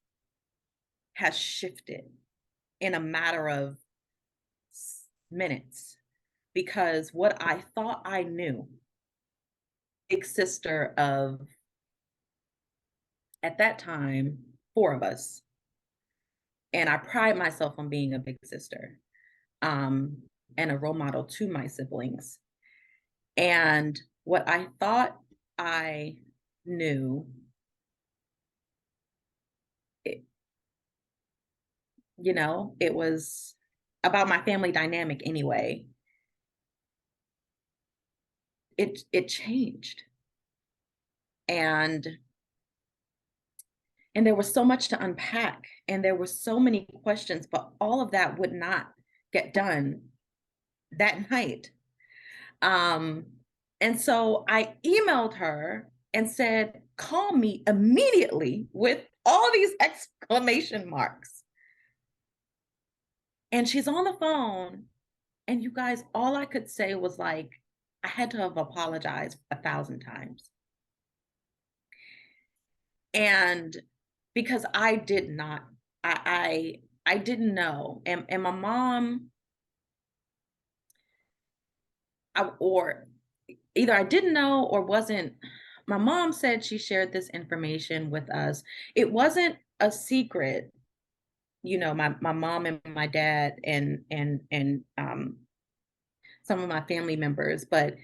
shifted in a matter of minutes, because what I thought I knew, big sister of, at that time, 4 of us, and I pride myself on being a big sister, and a role model to my siblings. And what I thought I knew, it was about my family dynamic anyway. It changed. And there was so much to unpack, and there were so many questions, but all of that would not get done that night. And so I emailed her and said, call me immediately, with all these exclamation marks. And she's on the phone, and you guys, all I could say was like, I had to have apologized 1,000 times. And because I did not, I didn't know. And my mom, or either I didn't know or wasn't, my mom said she shared this information with us. It wasn't a secret, my mom and my dad and some of my family members, but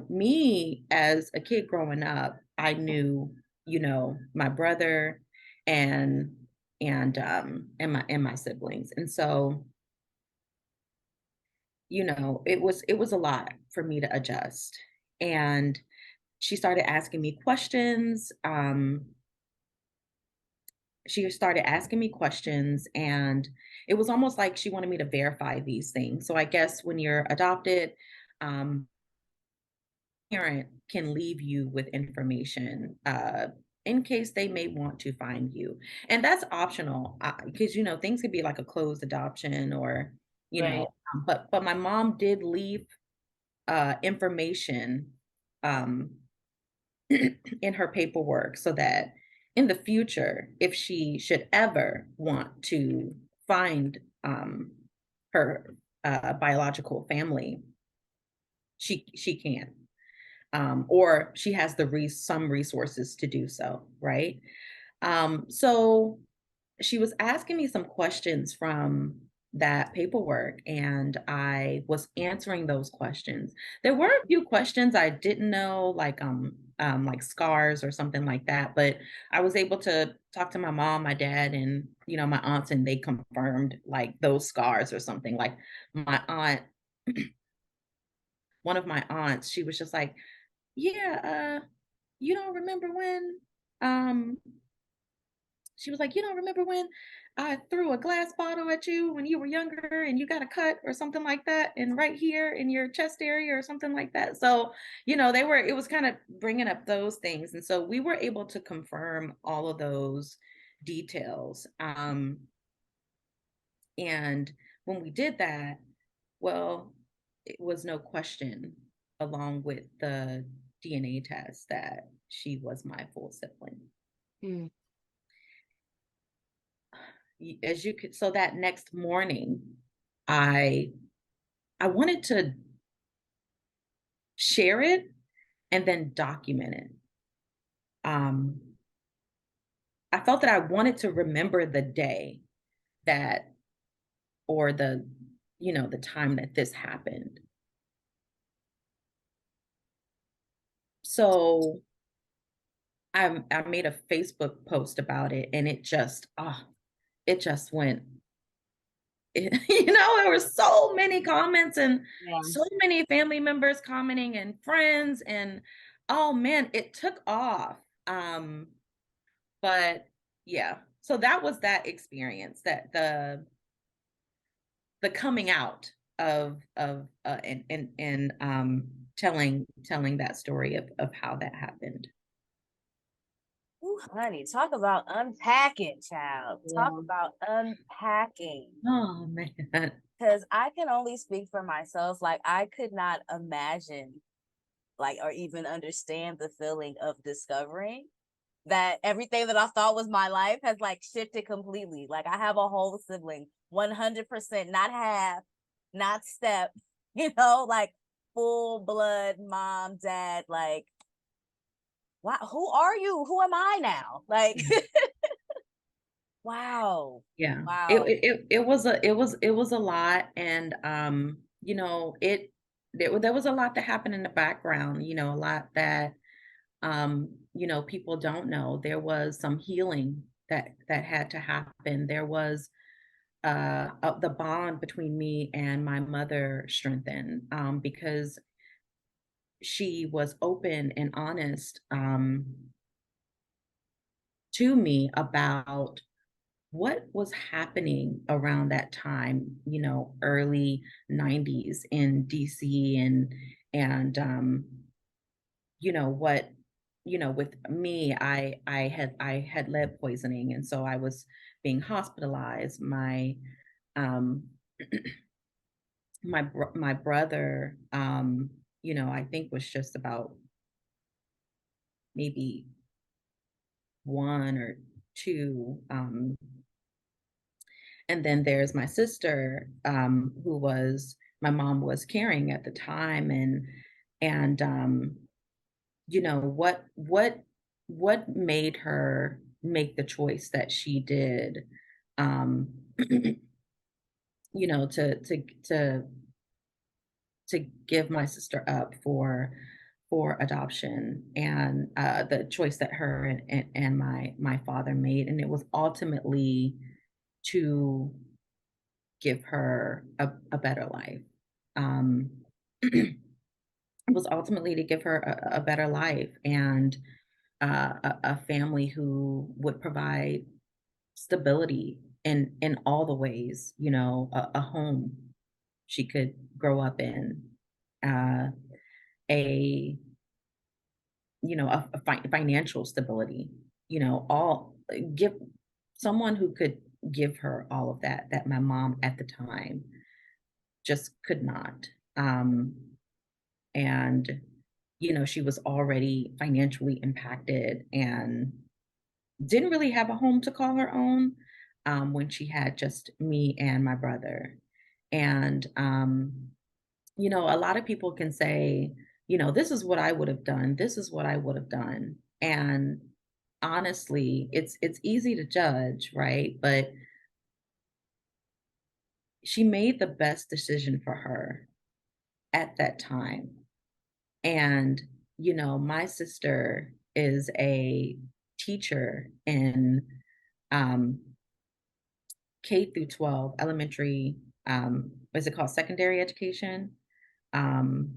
me as a kid growing up, I knew, my brother and my siblings. And so, it was a lot for me to adjust. And she started asking me questions. she started asking me questions, and it was almost like she wanted me to verify these things. So I guess when you're adopted, um, parent can leave you with information in case they may want to find you, and that's optional because things could be like a closed adoption or you Right. know. But my mom did leave information um, in her paperwork so that in the future, if she should ever want to find her biological family, she can, or she has some resources to do so, right? So she was asking me some questions from that paperwork, and I was answering those questions. There were a few questions I didn't know, like scars or something like that, but I was able to talk to my mom, my dad, and my aunts, and they confirmed like those scars or something. Like my aunt, one of my aunts, she was just like, "Yeah, you don't remember when um she was like, "You don't remember when I threw a glass bottle at you when you were younger and you got a cut or something like that, and right here in your chest area or something like that." So, it was kind of bringing up those things. And so we were able to confirm all of those details. And when we did that, well, it was no question, along with the DNA test, that she was my full sibling. Mm. As you could, so that next morning, I I wanted to share it and then document it. Um, I felt that I wanted to remember the day that, or the time that this happened. So I made a Facebook post about it, and it just went. There were so many comments and Yeah. so many family members commenting and friends, and oh man, it took off. Um, but yeah, so that was that experience, that the coming out of and telling that story of how that happened. Ooh, honey, talk about unpacking, child. Talk Yeah. about unpacking. Oh man. Because I can only speak for myself. Like, I could not imagine, like, or even understand the feeling of discovering that everything that I thought was my life has like shifted completely. Like, I have a whole sibling, 100%, not half, not step, like full blood mom, dad. Like, wow, who are you? Who am I now? Like, wow, Yeah, wow. it was a lot, and there was a lot that happened in the background, a lot that people don't know. There was some healing that had to happen. There was the bond between me and my mother strengthened, because she was open and honest to me about what was happening around that time, early 90s in DC, and what, with me, I had lead poisoning, and so I was being hospitalized. Um my brother, I think was just about maybe one or two. And then there's my sister, who was my mom was carrying at the time, and what made her make the choice that she did, um, to give my sister up for adoption, and the choice that her and my father made, and it was ultimately to give her a better life. Um, it was ultimately to give her a better life, and a family who would provide stability in all the ways, you know, a home she could grow up in, uh, a you know, financial stability, you know, all give someone who could give her all of that that my mom at the time just could not. Um, and you know, she was already financially impacted and didn't really have a home to call her own, when she had just me and my brother. And you know, a lot of people can say, you know, this is what I would have done. This is what I would have done. And honestly, it's easy to judge, right? But she made the best decision for her at that time. And, you know, my sister is a teacher in um, K through 12 elementary, what is it called? Secondary education. Um,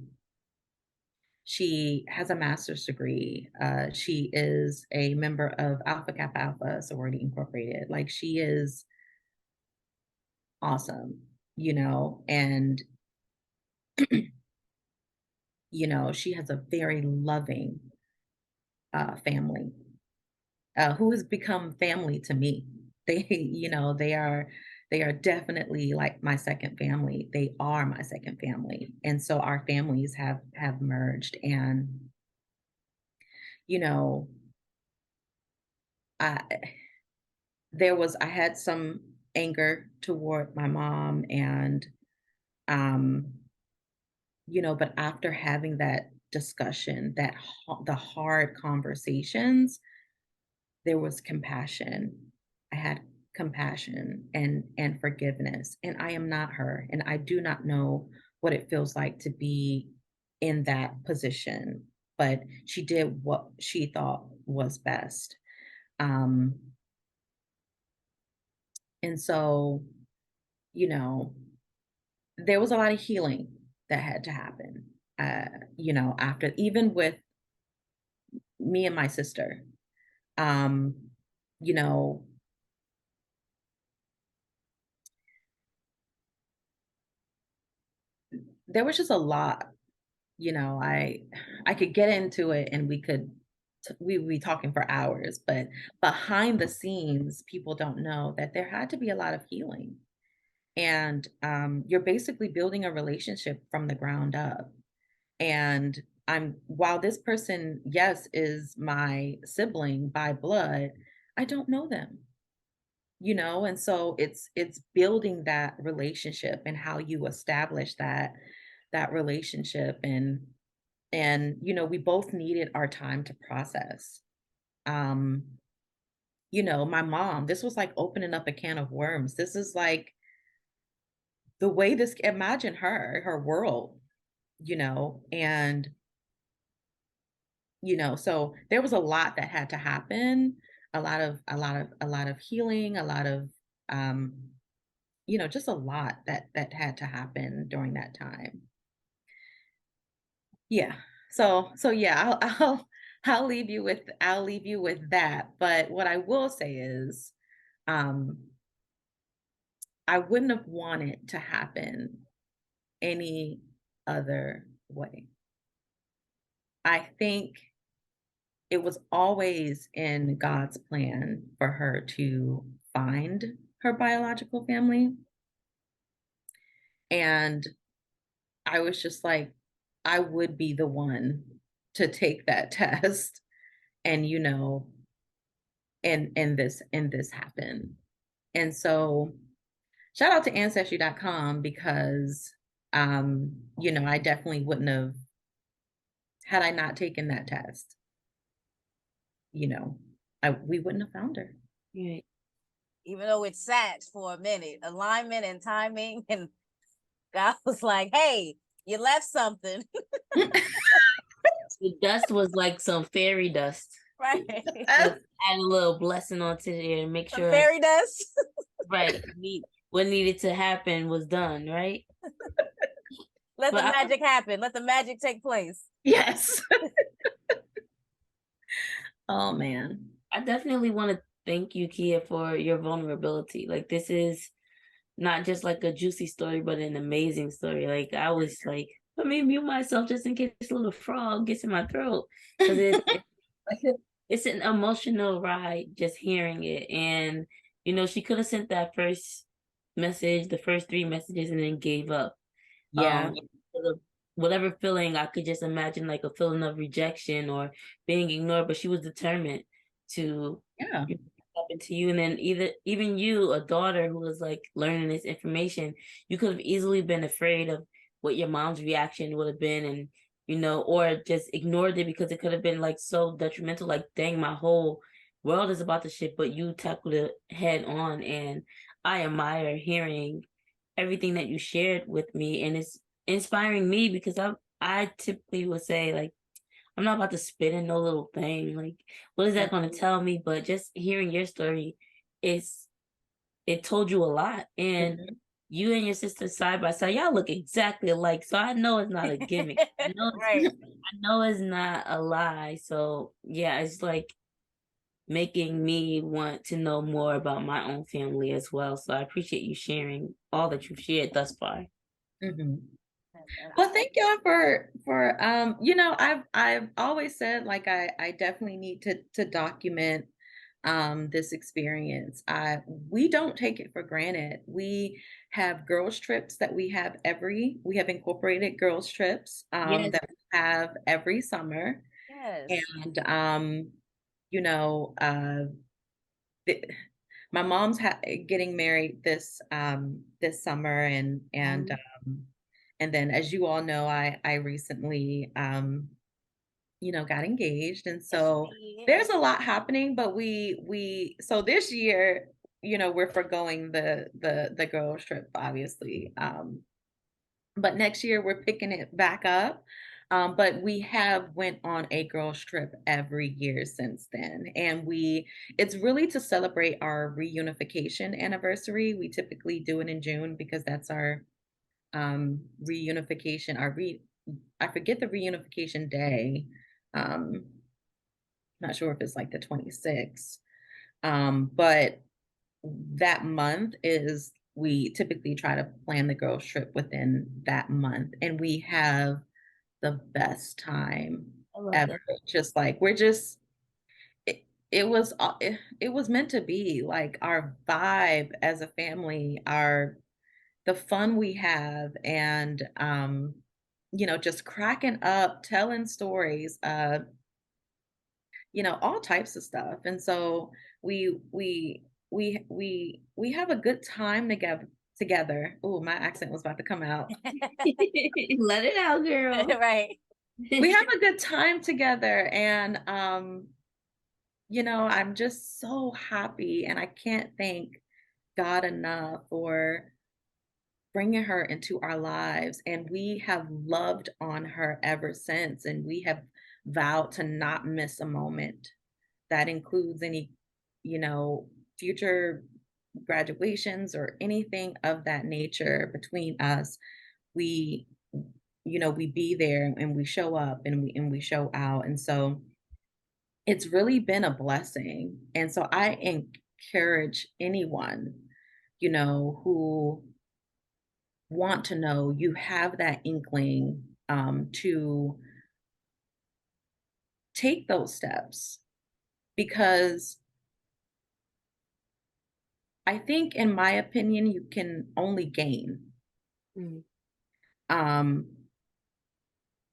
she has a master's degree. She is a member of Alpha Kappa Alpha Sorority Incorporated. Like she is awesome, you know, and you know, she has a very loving family who has become family to me. They, you know, they are definitely like my second family. They are my second family, and so our families have merged. And you know, I I had some anger toward my mom, and um, you know, but after having that discussion, the hard conversations, there was compassion. I had compassion and forgiveness. And I am not her. And I do not know what it feels like to be in that position. But she did what she thought was best. Um, and so, you know, there was a lot of healing that had to happen. You know, after even with me and my sister, um, you know, there was just a lot. You know, I could get into it and we would be talking for hours, but behind the scenes, people don't know that there had to be a lot of healing. And you're basically building a relationship from the ground up. And while this person, yes, is my sibling by blood, I don't know them, you know, and so it's building that relationship and how you establish that relationship. And you know, we both needed our time to process. um you know, my mom, this was like opening up a can of worms. This is like the way this, imagine her world, you know. And you know, so there was a lot that had to happen, a lot of healing, a lot of um you know, just a lot that had to happen during that time. Yeah. So yeah, I'll leave you with that. But what I will say is, um, I wouldn't have wanted to happen any other way. I think it was always in God's plan for her to find her biological family. And I was just like, I would be the one to take that test. And you know, and this happened. And so shout out to ancestry.com because you know, I definitely wouldn't have, had I not taken that test, you know, we wouldn't have found her. Right. Even though it sat for a minute, alignment and timing, and God was like, "Hey, you left something." The dust was like some fairy dust. Right. Just add a little blessing onto there and make Some sure fairy dust. right what needed to happen was done, right? Let But the magic happen. Let the magic take place. Yes. Oh man. I definitely want to thank you, Kia, for your vulnerability. Like, this is not just like a juicy story, but an amazing story. Like, I was like, let me mute myself just in case a little frog gets in my throat. Because it's an emotional ride just hearing it. And, she could have sent that first message, the first 3 messages, and then gave up. Yeah. The- Whatever feeling, I could just imagine like a feeling of rejection or being ignored, but she was determined to Yeah. happen to you. And then even you, a daughter who was like learning this information, you could have easily been afraid of what your mom's reaction would have been, and or just ignored it because it could have been like so detrimental, like, dang, my whole world is about to shift, but you tackled it head on. And I admire hearing everything that you shared with me, and it's inspiring me because I typically would say, like, I'm not about to spit in no little thing. Like, what is that going to tell me? But just hearing your story, it told you a lot. And Mhm. you and your sister side by side, y'all look exactly alike. So I know it's not a gimmick. Right. I know it's not a lie. So yeah, it's like making me want to know more about my own family as well. So I appreciate you sharing all that you've shared thus far. Mhm. Well, thank y'all for I've always said, like, I definitely need to document this experience. We don't take it for granted. We have girls trips that we have incorporated girls trips Yes. that we have every summer. Yes. And you know, th- my mom's getting married this summer, and then, as you all know, I recently got engaged, and so there's a lot happening. But so this year, we're forgoing the girls trip, obviously. But next year we're picking it back up. But we have went on a girls trip every year since then, and it's really to celebrate our reunification anniversary. We typically do it in June because that's our reunification, I forget the reunification day. Not sure if it's like the 26th. But that month is we typically try to plan the girls trip within that month, and we have the best time I love ever. that. Just like it was meant to be, like, our vibe as a family, our the fun we have, and just cracking up, telling stories, all types of stuff. And so we have a good time together. Oh, my accent was about to come out. Let it out, girl. Right. We have a good time together, and I'm just so happy, and I can't thank God enough for bringing her into our lives. And we have loved on her ever since, and we have vowed to not miss a moment. That includes any, you know, future graduations or anything of that nature between us. We, we be there, and we show up, and we show out. And so it's really been a blessing. And so I encourage anyone, who want to know, you have that inkling, to take those steps, because I think, in my opinion, you can only gain. Mm. Um,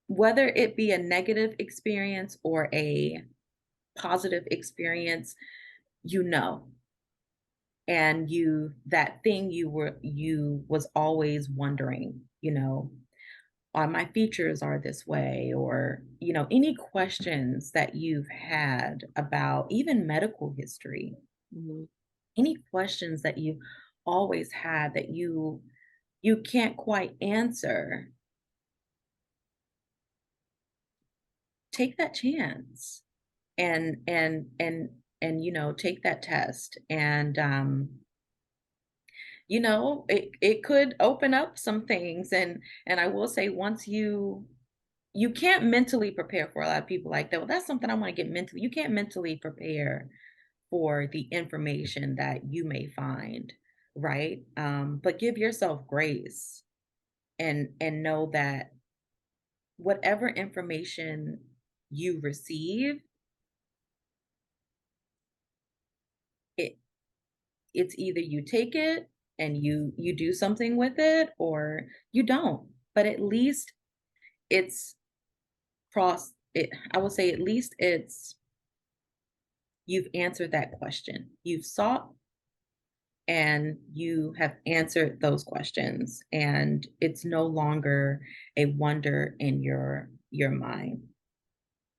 whether it be a negative experience or a positive experience, you know, and that thing you was always wondering, my features are this way, or any questions that you've had about even medical history, Mhm. any questions that you always had that you can't quite answer, take that chance, and take that test. And it could open up some things. And I will say, once you can't mentally prepare for. A lot of people like that, well, that's something I want to get mentally. You can't mentally prepare for the information that you may find, right? But give yourself grace and know that whatever information you receive, it it's either you take it and you do something with it or you don't. But at least it's cross it, I would say at least it's you've answered that question. You've sought and you have answered those questions and it's no longer a wonder in your mind.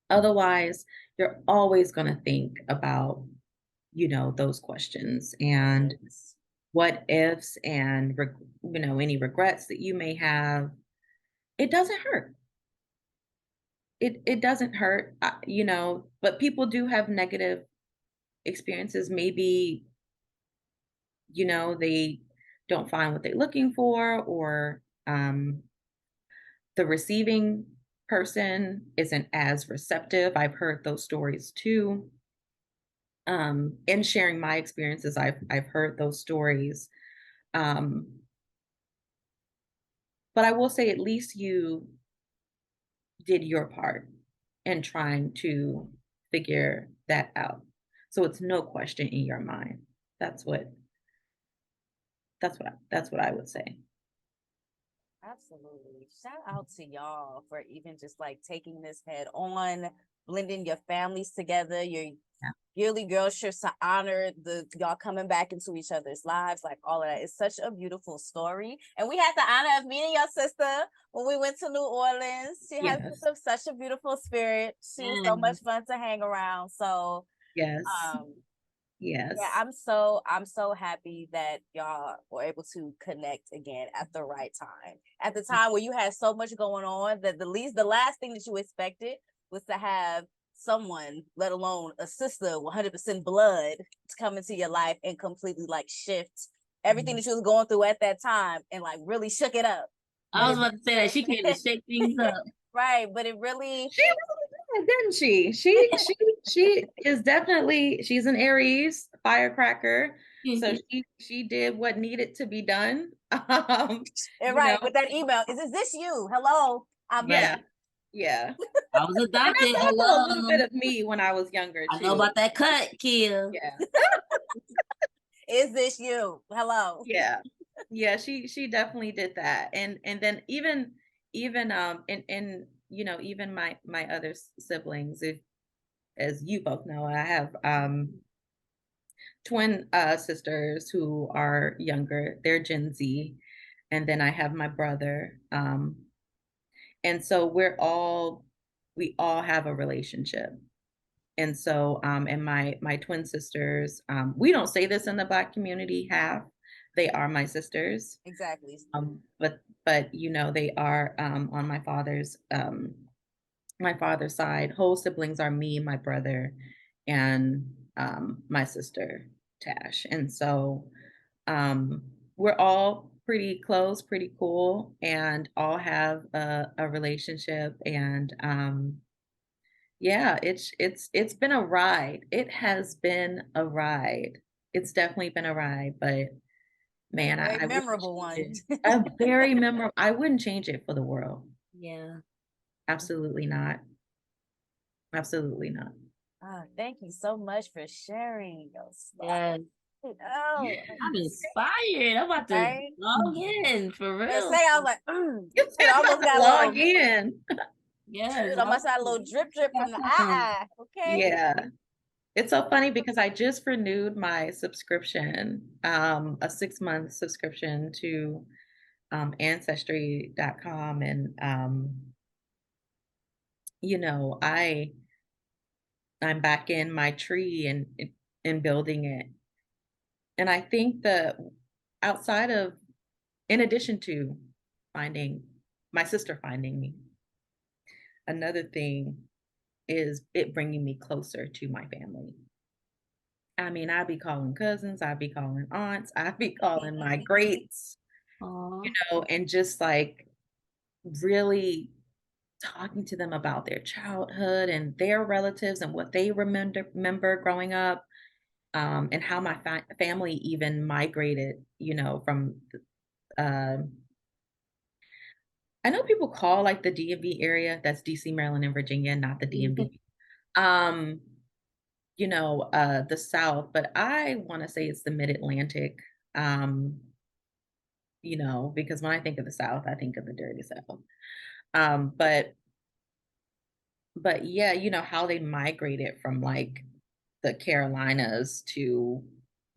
Otherwise, you're always going to think about, those questions and what ifs and any regrets that you may have. It doesn't hurt. It doesn't hurt, but people do have negative experiences. Maybe, they don't find what they're looking for, or the receiving person isn't as receptive. I've heard those stories too. In sharing my experiences, I've heard those stories. Um, but I will say at least you did your part in trying to figure that out. So it's no question in your mind. That's what I would say. Absolutely. Shout out to y'all for even just like taking this head on, blending your families together. Your Yeah. yearly girls trips to honor the y'all coming back into each other's lives, like all of that. It's such a beautiful story. And we had the honor of meeting your sister when we went to New Orleans. She has Yes. such a beautiful spirit. She was so much fun to hang around. So Yes. yeah, Yes. I'm so happy that y'all were able to connect again at the right time. At the time where you had so much going on that the last thing that you expected was to have someone, let alone a sister, 100% blood, to come into your life and completely like shift everything that you was going through at that time and like really shook it up. I was about to say that she came to shake things up. Right, but it really She really did, didn't she? She is definitely, she's an Aries firecracker. So she did what needed to be done. right, with that email. Is this you? Hello. I'm Yeah. back. Yeah. I was And adopted. that's also a little bit Hello. of me when I was younger I too. know about that cut, Kia. Yeah. Is this you? Hello. Yeah. Yeah, she definitely did that. And then even and even my other siblings, if as you both know, I have twin sisters who are younger. They're Gen Z. And then I have my brother. And so we all have a relationship. And so and my twin sisters, we don't say this in the Black community, half. They are my sisters. Exactly. But they are on my father's side. Whole siblings are me, my brother, and my sister Tash. And so um, we're all pretty close, pretty cool, and all have a relationship. And yeah, it's been a ride. It has been a ride. It's definitely been a ride, but man, Very I wouldn't memorable change one. it. A very memorable. I wouldn't change it for the world. Yeah. Absolutely not. Absolutely not. Thank you so much for sharing your stuff. Yeah. Oh, I'm inspired. I'm about to right? log in for I real. was like, You said it about almost to got a log little, in. Yes. it almost had a little drip from the eye. Okay. Yeah. It's so funny because I just renewed my subscription, a 6-month subscription to ancestry.com. And I'm back in my tree and building it. And I think that outside of, in addition to finding my sister finding me, another thing is it bringing me closer to my family. I mean, I'd be calling cousins, I'd be calling aunts, I'd be calling my greats, and just like really talking to them about their childhood and their relatives and what they remember growing up. and how my family even migrated, from, I know people call like the DMV area, that's DC, Maryland, and Virginia, not the DMV. Um, the South, but I want to say it's the Mid-Atlantic. Um, because when I think of the South, I think of the dirty South. But yeah, how they migrated from like the Carolinas to,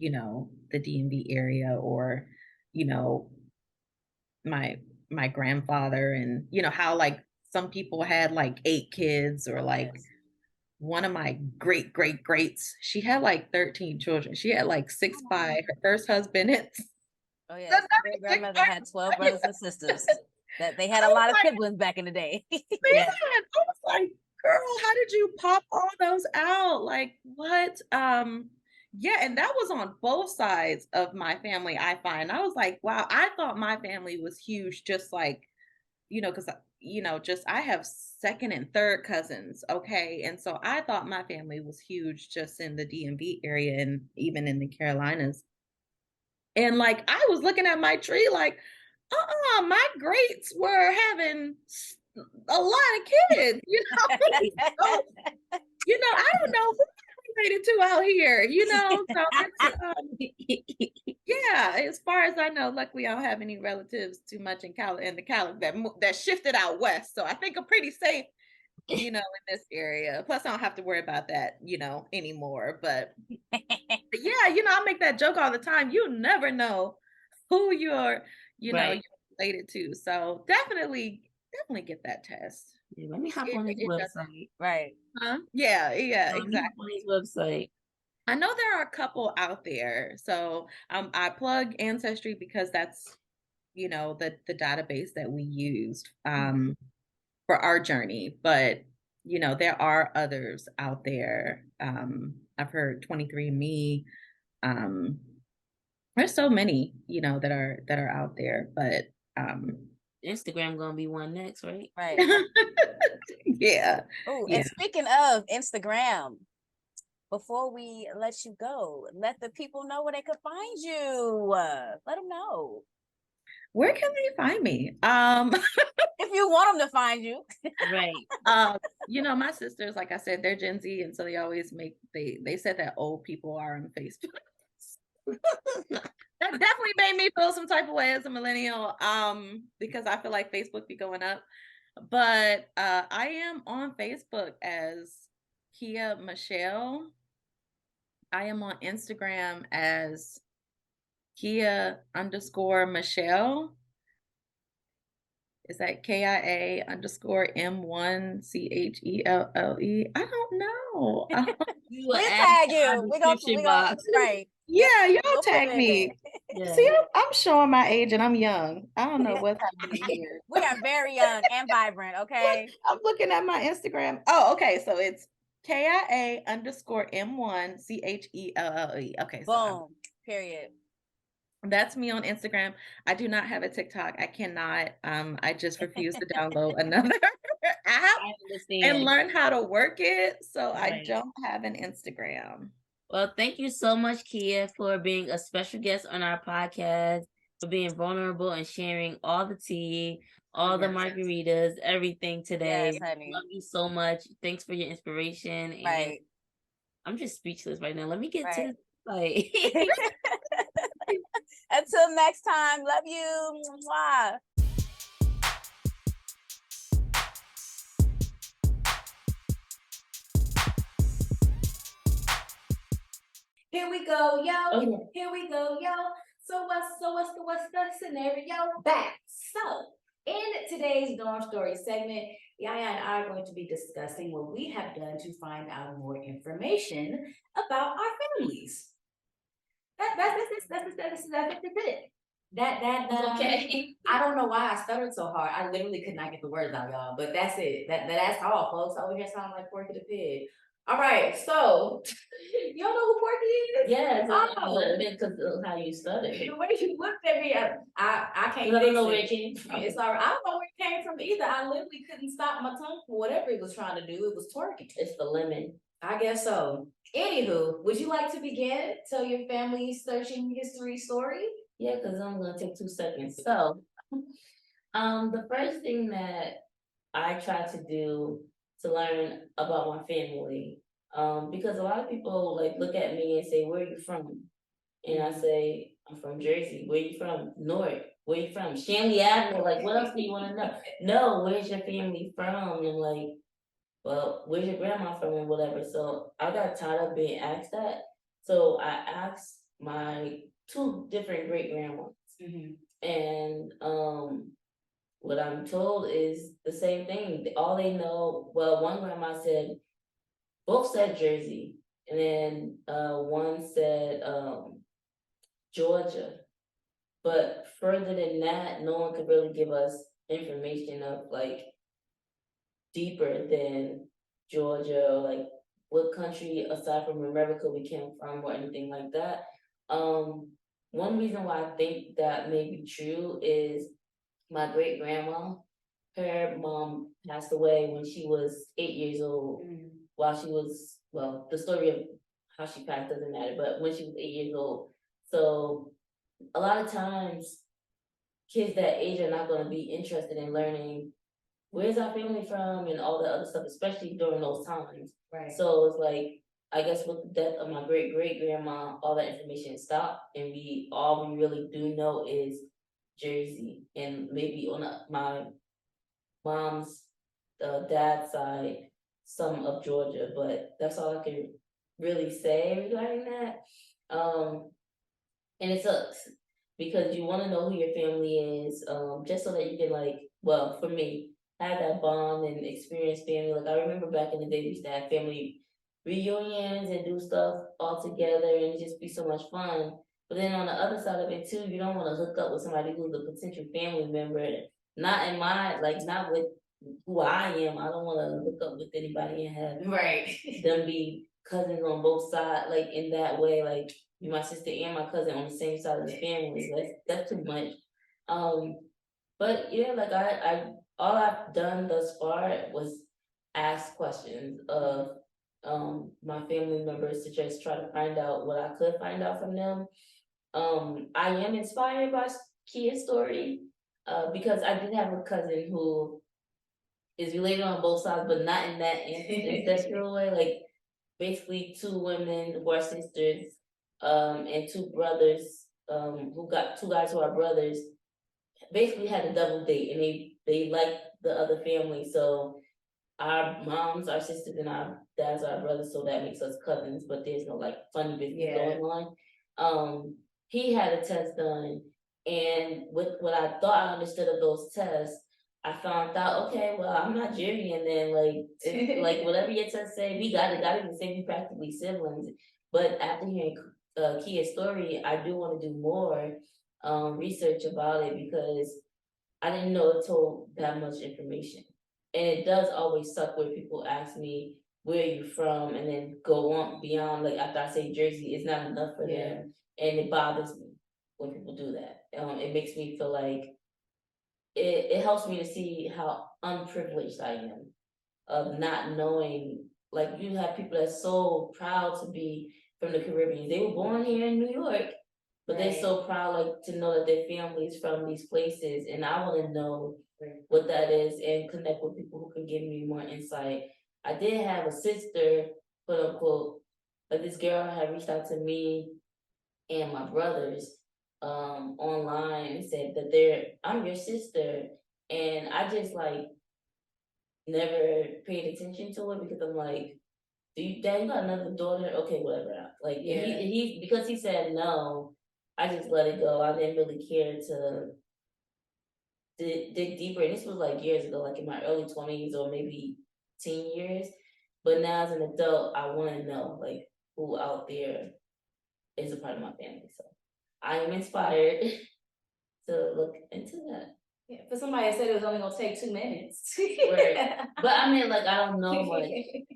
the DMV area, or, you know, my grandfather, and how like some people had like 8 kids, or like one of my greats, she had like 13 children. She had like 6 by her first husband. Oh yes, my great grandmother had 12 brothers and sisters. That they had a lot of siblings back in the day. Man, I was like, girl, how did you pop all those out? Like, what? Yeah, and that was on both sides of my family, I find. I was like, wow, I thought my family was huge, just like, because just I have second and third cousins, okay? And so I thought my family was huge just in the DMV area and even in the Carolinas. And like I was looking at my tree like, my greats were having a lot of kids, So, I don't know who I related to out here, So it's, yeah, as far as I know, luckily I don't have any relatives too much in the Cali that shifted out west. So I think I'm pretty safe, in this area. Plus, I don't have to worry about that, anymore. But yeah, I make that joke all the time. You never know who you're, Right. you're related to. So definitely get that test. Yeah, let me hop on his website. Right. Huh? Yeah, Let me hop exactly. on his website. I know there are a couple out there. So I plug Ancestry because that's, the database that we used for our journey. But, there are others out there. I've heard 23andMe. There's so many, that are out there, but Instagram gonna be one next, right? Right. Yeah. Oh, Yeah. and speaking of Instagram, before we let you go, let the people know where they could find you. Let them know. Where can they find me? If you want them to find you. Right. My sisters, like I said, they're Gen Z, and so they always they said that old people are on Facebook. That definitely made me feel some type of way as a millennial, because I feel like Facebook be going up. But I am on Facebook as Kia Michelle. I am on Instagram as Kia_Michelle. Is that KIA_M1CHELLE? I don't know. You We'll tag you. We gonna right. Yeah, y'all We'll put tag it in me. Yeah. See, I'm showing my age and I'm young. I don't know what's happening here. We are very young and vibrant, okay? I'm looking at my Instagram. Oh, okay. So it's KIA_M1CHELLE. Okay, so Boom. Period. that's me on Instagram. I do not have a TikTok. I cannot. I just refuse to download another app I understand. and learn how to work it. So I Right. don't have an Instagram. Well, thank you so much, Kia, for being a special guest on our podcast, for being vulnerable and sharing all the tea, all the margaritas, everything today. Yes, honey. Love you so much. Thanks for your inspiration. And Right. I'm just speechless right now. Let me get Right. to like Until next time, love you. Mwah. Here we go, yo. Okay. Here we go, yo. So what's the scenario back? So in today's dorm story segment, Yaya and I are going to be discussing what we have done to find out more information about our families. That's it. That Okay. I don't know why I stuttered so hard. I literally could not get the words out, y'all. But that's it. That's all, folks. Over here sound like Porky the Pig. All right, so y'all know who Porky is? Yes, Oh, because of how you studied. the way you looked at me, I can't. I don't know fix where it. it came from. It's all right. I don't know where it came from either. I literally couldn't stop my tongue for whatever it was trying to do. It was twerking. It's the lemon. I guess so. Anywho, would you like to begin? Tell your family searching history story? Yeah, because I'm gonna take 2 seconds. So, the first thing that I try to do to learn about my family, because a lot of people like look at me and say, "Where are you from?" And I say, "I'm from Jersey." "Where you from?" "North." "Where you from?" "Shanley Avenue." Like, what else do you want to know? No, where's your family from? And like, well, where's your grandma from and whatever. So I got tired of being asked that. So I asked my two different great grandmas. And what I'm told is the same thing. All they know, well, one grandma said, both said Jersey, and then one said Georgia. But further than that, no one could really give us information of like deeper than Georgia or like what country aside from America we came from or anything like that. One reason why I think that may be true is my great grandma, her mom passed away when she was 8 years old. While she was, well, the story of how she passed doesn't matter, but when she was 8 years old. So a lot of times kids that age are not going to be interested in learning where's our family from and all the other stuff, especially during those times. Right. So it's like, I guess with the death of my great great grandma, all that information stopped, and all we really do know is Jersey, and maybe on my mom's dad's side, some of Georgia, but that's all I can really say regarding that. And it sucks because you want to know who your family is, just so that you can like, well, for me, have that bond and experience family. Like I remember back in the day, we used to have family reunions and do stuff all together, and it just be so much fun. But then on the other side of it too, you don't want to hook up with somebody who's a potential family member. Not in my like, not with who I am. I don't want to hook up with anybody and have Right. them be cousins on both sides, like in that way, like be my sister and my cousin on the same side of the family. That's too much. But yeah, like I all I've done thus far was ask questions of my family members to just try to find out what I could find out from them. I am inspired by Kia's story, because I did have a cousin who is related on both sides, but not in that ancestral way. Like basically two women who are sisters, and two brothers, who got two guys who are brothers, basically had a double date, and they liked the other family. So our moms are sisters and our dads are brothers, so that makes us cousins, but there's no like funny business going on. He had a test done, and with what I thought I understood of those tests, I found out, okay, well, I'm Nigerian, then like if, like whatever your test say, we got it the same, we practically siblings. But after hearing Kia's story, I do want to do more research about it because I didn't know it told that much information. And it does always suck when people ask me where you from and then go on beyond, like after I say Jersey, it's not enough for them. And it bothers me when people do that. It makes me feel like it helps me to see how unprivileged I am of not knowing. Like you have people that's so proud to be from the Caribbean. They were born here in New York, but they're so proud like to know that their family is from these places, and I want to know what that is and connect with people who can give me more insight. I did have a sister, quote unquote, like this girl had reached out to me and my brothers online and said that I'm your sister, and I just like never paid attention to it because I'm like, Dad, you got another daughter? Okay, whatever. Like, he because he said no, I just let it go. I didn't really care to dig deeper. And this was like years ago, like in my early 20s or maybe teen years. But now as an adult, I want to know like who out there is a part of my family. So I am inspired to look into that. Yeah, for somebody that said it was only gonna take 2 minutes. Right. But I mean, like, I don't know much.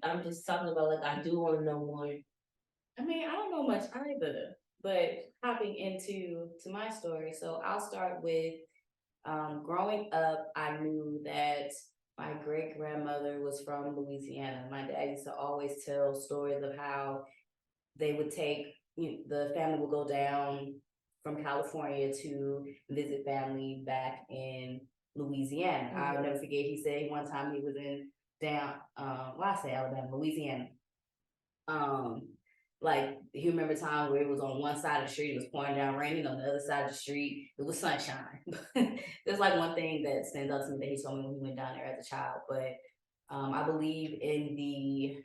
I'm just talking about like I do want to know more. I mean, I don't know much either, but hopping into my story. So I'll start with growing up, I knew that my great grandmother was from Louisiana. My dad used to always tell stories of how they would take, the family would go down from California to visit family back in Louisiana. I'll never forget, he said one time he was in why I say Alabama, Louisiana. Like he remember time where it was on one side of the street, it was pouring down raining, on the other side of the street, it was sunshine. There's like one thing that stands out to me that he told me when he went down there as a child. But I believe in the,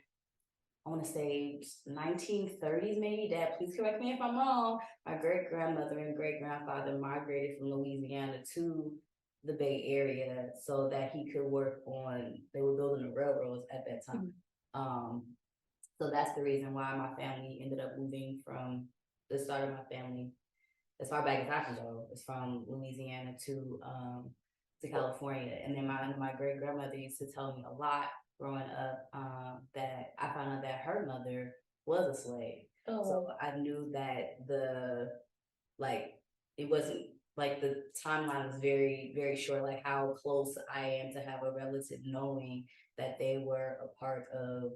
I want to say 1930s, maybe. Dad, please correct me if I'm wrong. My great grandmother and great grandfather migrated from Louisiana to the Bay Area so that he could work on, they were building the railroads at that time. So that's the reason why my family ended up moving from the start of my family, as far back as I can go, is from Louisiana to California. And then my great grandmother used to tell me a lot growing up, that I found out that her mother was a slave. So I knew that it wasn't like the timeline was very, very short, like how close I am to have a relative knowing that they were a part of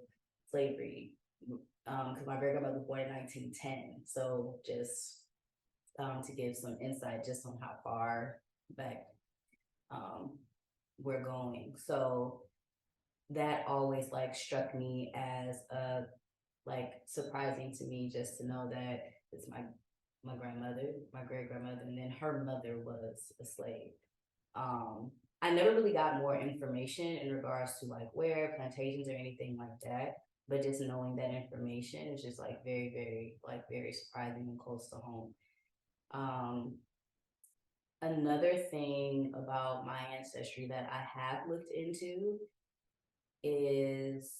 slavery. Because my great grandmother was born in 1910. So just to give some insight just on how far back we're going. So that always like struck me as like surprising to me, just to know that it's my grandmother, my great grandmother, and then her mother was a slave. I never really got more information in regards to like where plantations or anything like that, but just knowing that information is just like very, very, like very surprising and close to home. Another thing about my ancestry that I have looked into is,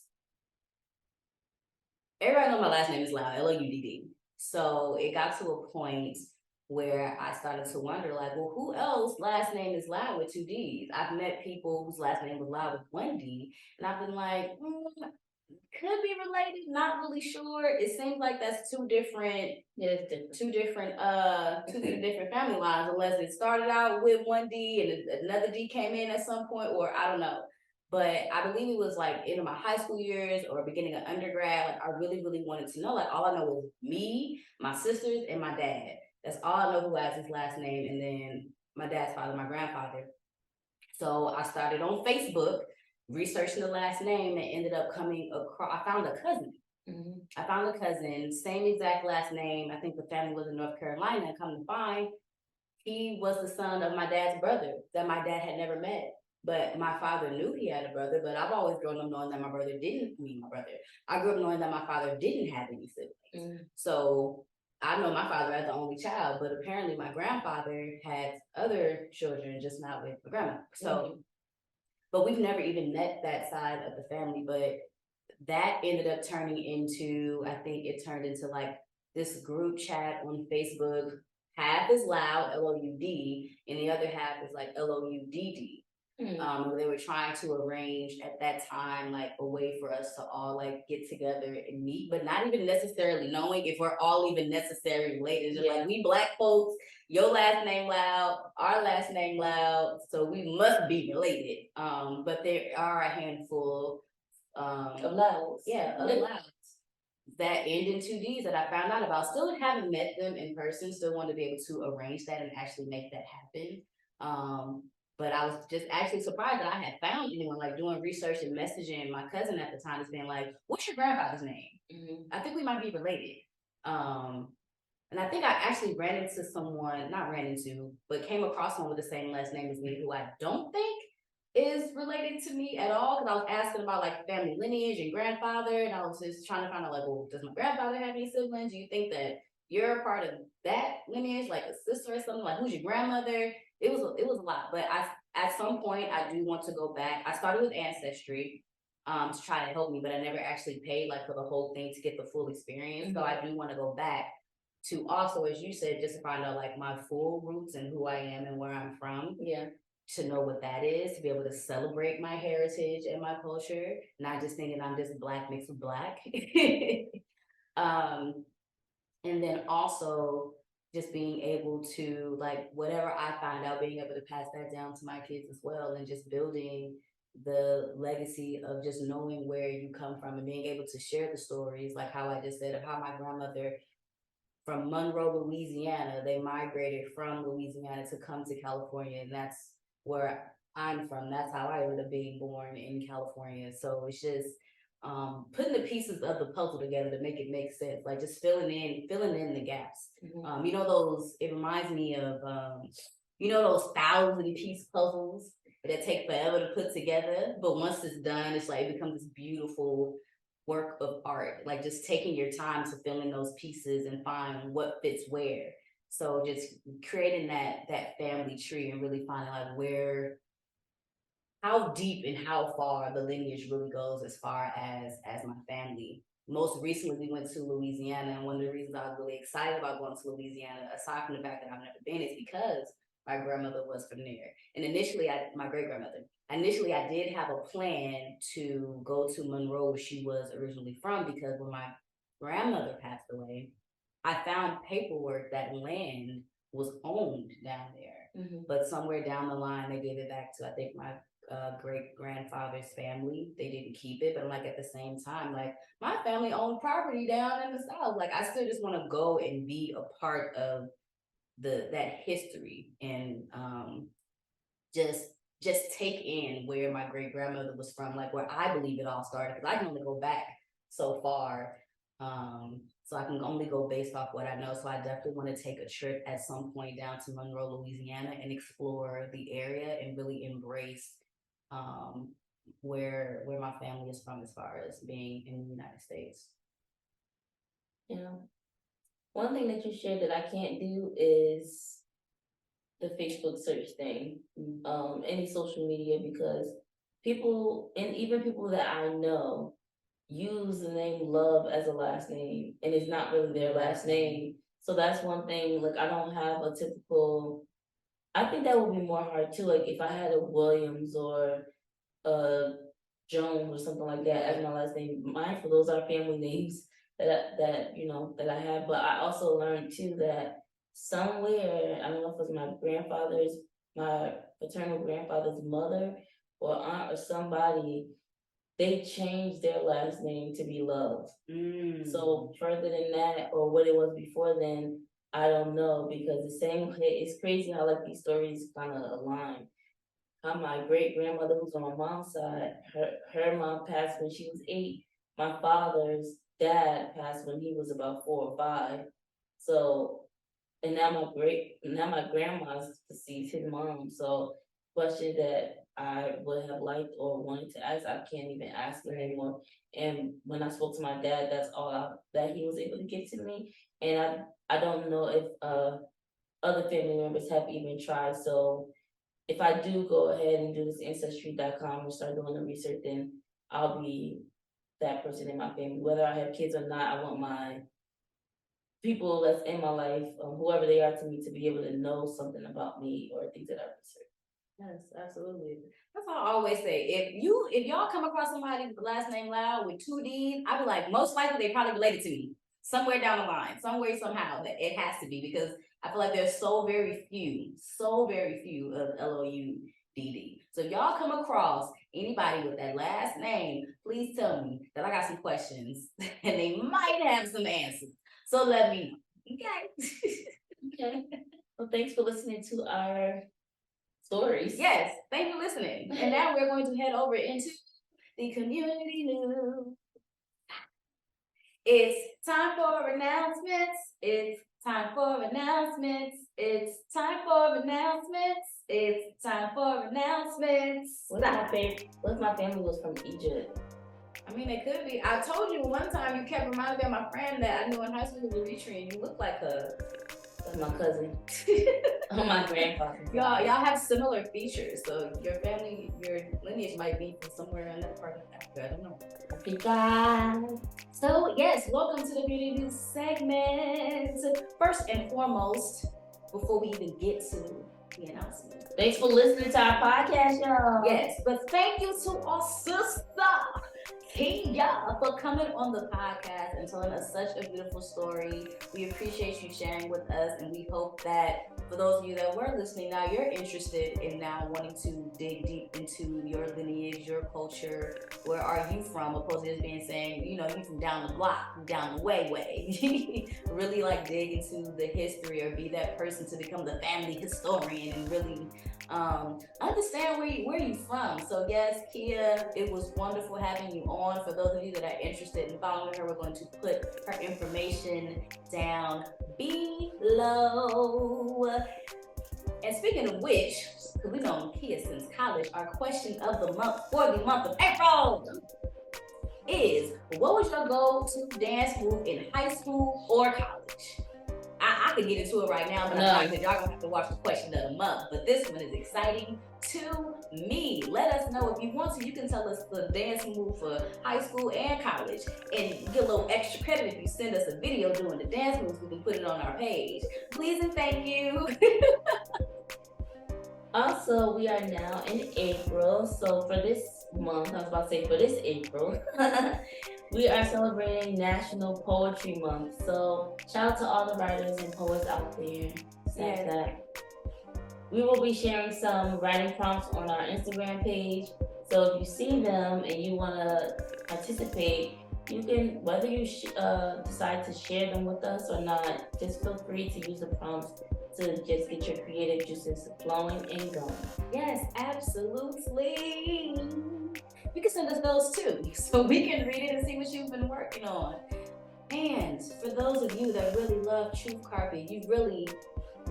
everybody knows my last name is Loudd, L-O-U-D-D. So it got to a point where I started to wonder, like, well, who else last name is Loudd with two D's? I've met people whose last name was Loudd with one D, and I've been like, could be related, not really sure. It seems like that's two different family lines, unless it started out with one D and another D came in at some point, or I don't know. But I believe it was like into my high school years or beginning of undergrad. Like I really, really wanted to know. Like all I know is me, my sisters, and my dad. That's all I know who has his last name, and then my dad's father, my grandfather. So I started on Facebook researching the last name, and ended up coming across, I found a cousin. I found a cousin, same exact last name. I think the family was in North Carolina. And come to find, he was the son of my dad's brother that my dad had never met. But my father knew he had a brother, but I've always grown up knowing that my brother didn't meet my brother. I grew up knowing that my father didn't have any siblings. So I know my father as the only child, but apparently my grandfather had other children, just not with my grandma. So, but we've never even met that side of the family. But that ended up turning into, I think it turned into like this group chat on Facebook. Half is Loudd, L-O-U-D, and the other half is like L-O-U-D-D. They were trying to arrange at that time like a way for us to all like get together and meet, but not even necessarily knowing if we're all even necessarily related. Just like, we Black folks, your last name Loudd, our last name Loudd, so we must be related. But there are a handful of Loudds. Yeah, of Loudds that end in two D's that I found out about. Still haven't met them in person, still want to be able to arrange that and actually make that happen. But I was just actually surprised that I had found anyone, like doing research and messaging my cousin at the time, has been like, what's your grandfather's name? I think we might be related. And I think I actually but came across someone with the same last name as me, who I don't think is related to me at all. Because I was asking about like family lineage and grandfather, and I was just trying to find out like, well, does my grandfather have any siblings? Do you think that you're a part of that lineage, like a sister or something? Like, who's your grandmother? It was a lot, but at some point I do want to go back. I started with Ancestry to try to help me, but I never actually paid like for the whole thing to get the full experience. So I do want to go back to also, as you said, just to find out like my full roots and who I am and where I'm from. To know what that is, to be able to celebrate my heritage and my culture, not just thinking I'm just Black mixed with Black. And then also just being able to, like, whatever I find out, being able to pass that down to my kids as well, and just building the legacy of just knowing where you come from and being able to share the stories, like how I just said of how my grandmother from Monroe, Louisiana, they migrated from Louisiana to come to California, and that's where I'm from. That's how I ended up being born in California. So it's just putting the pieces of the puzzle together to make it make sense, like just filling in the gaps. Mhm. You know those. It reminds me of you know those 1,000-piece puzzles that take forever to put together, but once it's done, it's like it becomes this beautiful work of art, like just taking your time to fill in those pieces and find what fits where. So just creating that family tree and really finding like where, how deep and how far the lineage really goes as far as my family. Most recently, we went to Louisiana, and one of the reasons I was really excited about going to Louisiana, aside from the fact that I've never been, is because my grandmother was from there. And initially, my great grandmother. Initially, I did have a plan to go to Monroe, where she was originally from, because when my grandmother passed away, I found paperwork that land was owned down there. Mhm. But somewhere down the line, they gave it back to, I think, my great grandfather's family. They didn't keep it, but like at the same time, like my family owned property down in the South. Like I still just want to go and be a part of that history and just just take in where my great grandmother was from, like where I believe it all started. Because I can only go back so far. So I can only go based off what I know. So I definitely want to take a trip at some point down to Monroe, Louisiana, and explore the area and really embrace where my family is from as far as being in the United States. Yeah. One thing that you shared that I can't do is the Facebook search thing, any social media, because people, and even people that I know, use the name Love as a last name, and it's not really their last name. So that's one thing. Like I don't have a typical. I think that would be more hard too. Like if I had a Williams or a Jones or something like that as my last name. Mindful, those are family names that you know that I have. But I also learned too that somewhere, I don't know if it was my paternal grandfather's mother or aunt or somebody, they changed their last name to be Love. So further than that, or what it was before then, I don't know, because the same way, it's crazy how like these stories kind of align. How my great grandmother, who's on my mom's side, her mom passed when she was 8. My father's dad passed when he was about 4 or 5. So, and now my grandma's deceased, his mom. So, question that I would have liked or wanted to ask, I can't even ask it anymore. And when I spoke to my dad, that's all that he was able to get to me. And I don't know if other family members have even tried. So if I do go ahead and do this ancestry.com and start doing the research, then I'll be that person in my family. Whether I have kids or not, I want my people that's in my life, whoever they are to me, to be able to know something about me or things that I research. Yes, absolutely. That's all I always say. If y'all come across somebody with the last name Loud with 2 D's, I'd be like, most likely they probably related to me somewhere down the line, some way, somehow. That it has to be, because I feel like there's so very few of LOUDD. So if y'all come across anybody with that last name, please tell me that I got some questions and they might have some answers. So let me know. Okay. Okay. Well, thanks for listening to our stories. Yes, thank you for listening. And now we're going to head over into the community news. It's time for announcements. It's time for announcements. It's time for announcements. It's time for announcements. What if my family was from Egypt? I mean, it could be. I told you one time you kept reminding me of my friend that I knew in high school who was Eritrean, and you look like her. That's my cousin. Oh, my grandfather. Y'all have similar features, so your family, your lineage might be from somewhere in that part of Africa. I don't know. Africa. So yes, welcome to the community news segment. First and foremost, before we even get to the announcement, Thanks for listening to our podcast, y'all. yes, but thank you to our sister Kia for coming on the podcast and telling us such a beautiful story. We appreciate you sharing with us, and we hope that for those of you that were listening, now you're interested in now wanting to dig deep into your lineage, your culture. Where are you from? Opposed to just being saying, you from down the block, down the way. Really like dig into the history, or be that person to become the family historian and really understand where you from. So yes, Kia, it was wonderful having you on. For those of you that are interested in following her, we're going to put her information down below. And speaking of which, because we've known Kia since college, our question of the month for the month of April is, what was your go-to dance move in high school or college? I could get into it right now, but y'all gonna have to watch the question of the month. But this one is exciting to me. Let us know if you want to. You can tell us the dance move for high school and college, and get a little extra credit if you send us a video doing the dance moves. We can put it on our page. Please and thank you. Also, we are now in April, so for this month, I was about to say for this April, we are celebrating National Poetry Month. So shout out to all the writers and poets out there. We will be sharing some writing prompts on our Instagram page. So if you see them and you want to participate, you can, whether you decide to share them with us or not, just feel free to use the prompts to just get your creative juices flowing and going. Yes, absolutely. You can send us those too, so we can read it and see what you've been working on. And for those of you that really love Truth Carpet, you really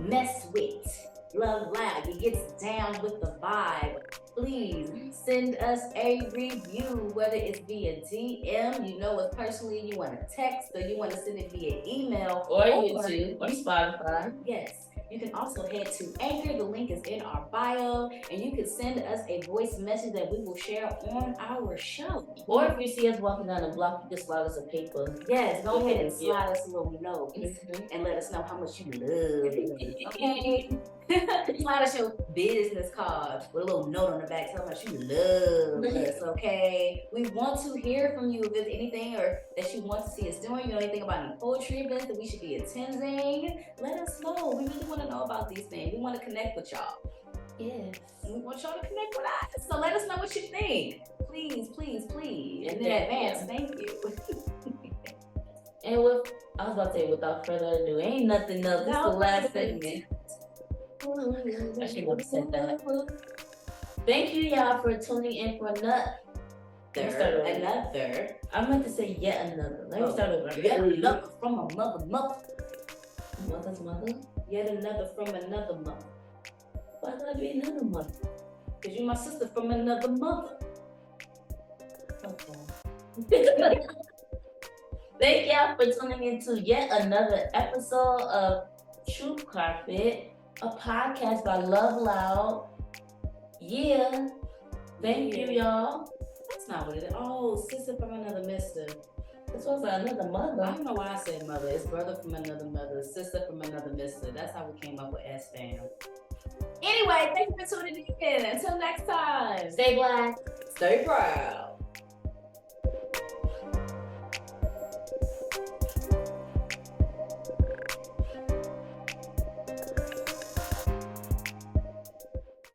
mess with LoveLoudd, it gets down with the vibe, please send us a review, whether it's via DM, us personally, you want to text, or you want to send it via email, or YouTube, or Spotify. Yes. You can also head to Anchor. The link is in our bio, and you can send us a voice message that we will share on our show. Or if you see us walking down the block, you can slide us a paper. Yes, go ahead and slide us a little note and let us know how much you love it. Okay? Slide us your business card with a little note on the back telling us you love us, okay? We want to hear from you if there's anything or that you want to see us doing. You know anything about any poetry events that we should be attending? Let us know. We really want to know about these things. We want to connect with y'all. Yes. We want y'all to connect with us. So let us know what you think. Please, please, please. And in advance, thank you. And I was about to say, without further ado, ain't nothing else. This is the last segment. I should have said that. Thank you, y'all, for tuning in for another. I meant to say yet another. Let me start over. Yet another from a mother's mother. Yet another from another mother. Why gotta be another mother? Because you're my sister from another mother. Okay. Thank y'all for tuning in to yet another episode of Truth Carpet, a podcast by LoveLoudd. Yeah. Thank you, y'all. That's not what it is. Oh, sister from another mister. This was another mother. I don't know why I said mother. It's brother from another mother, sister from another mister. That's how we came up with SFAM. Anyway, thank you for tuning in. Until next time. Stay black. Stay proud.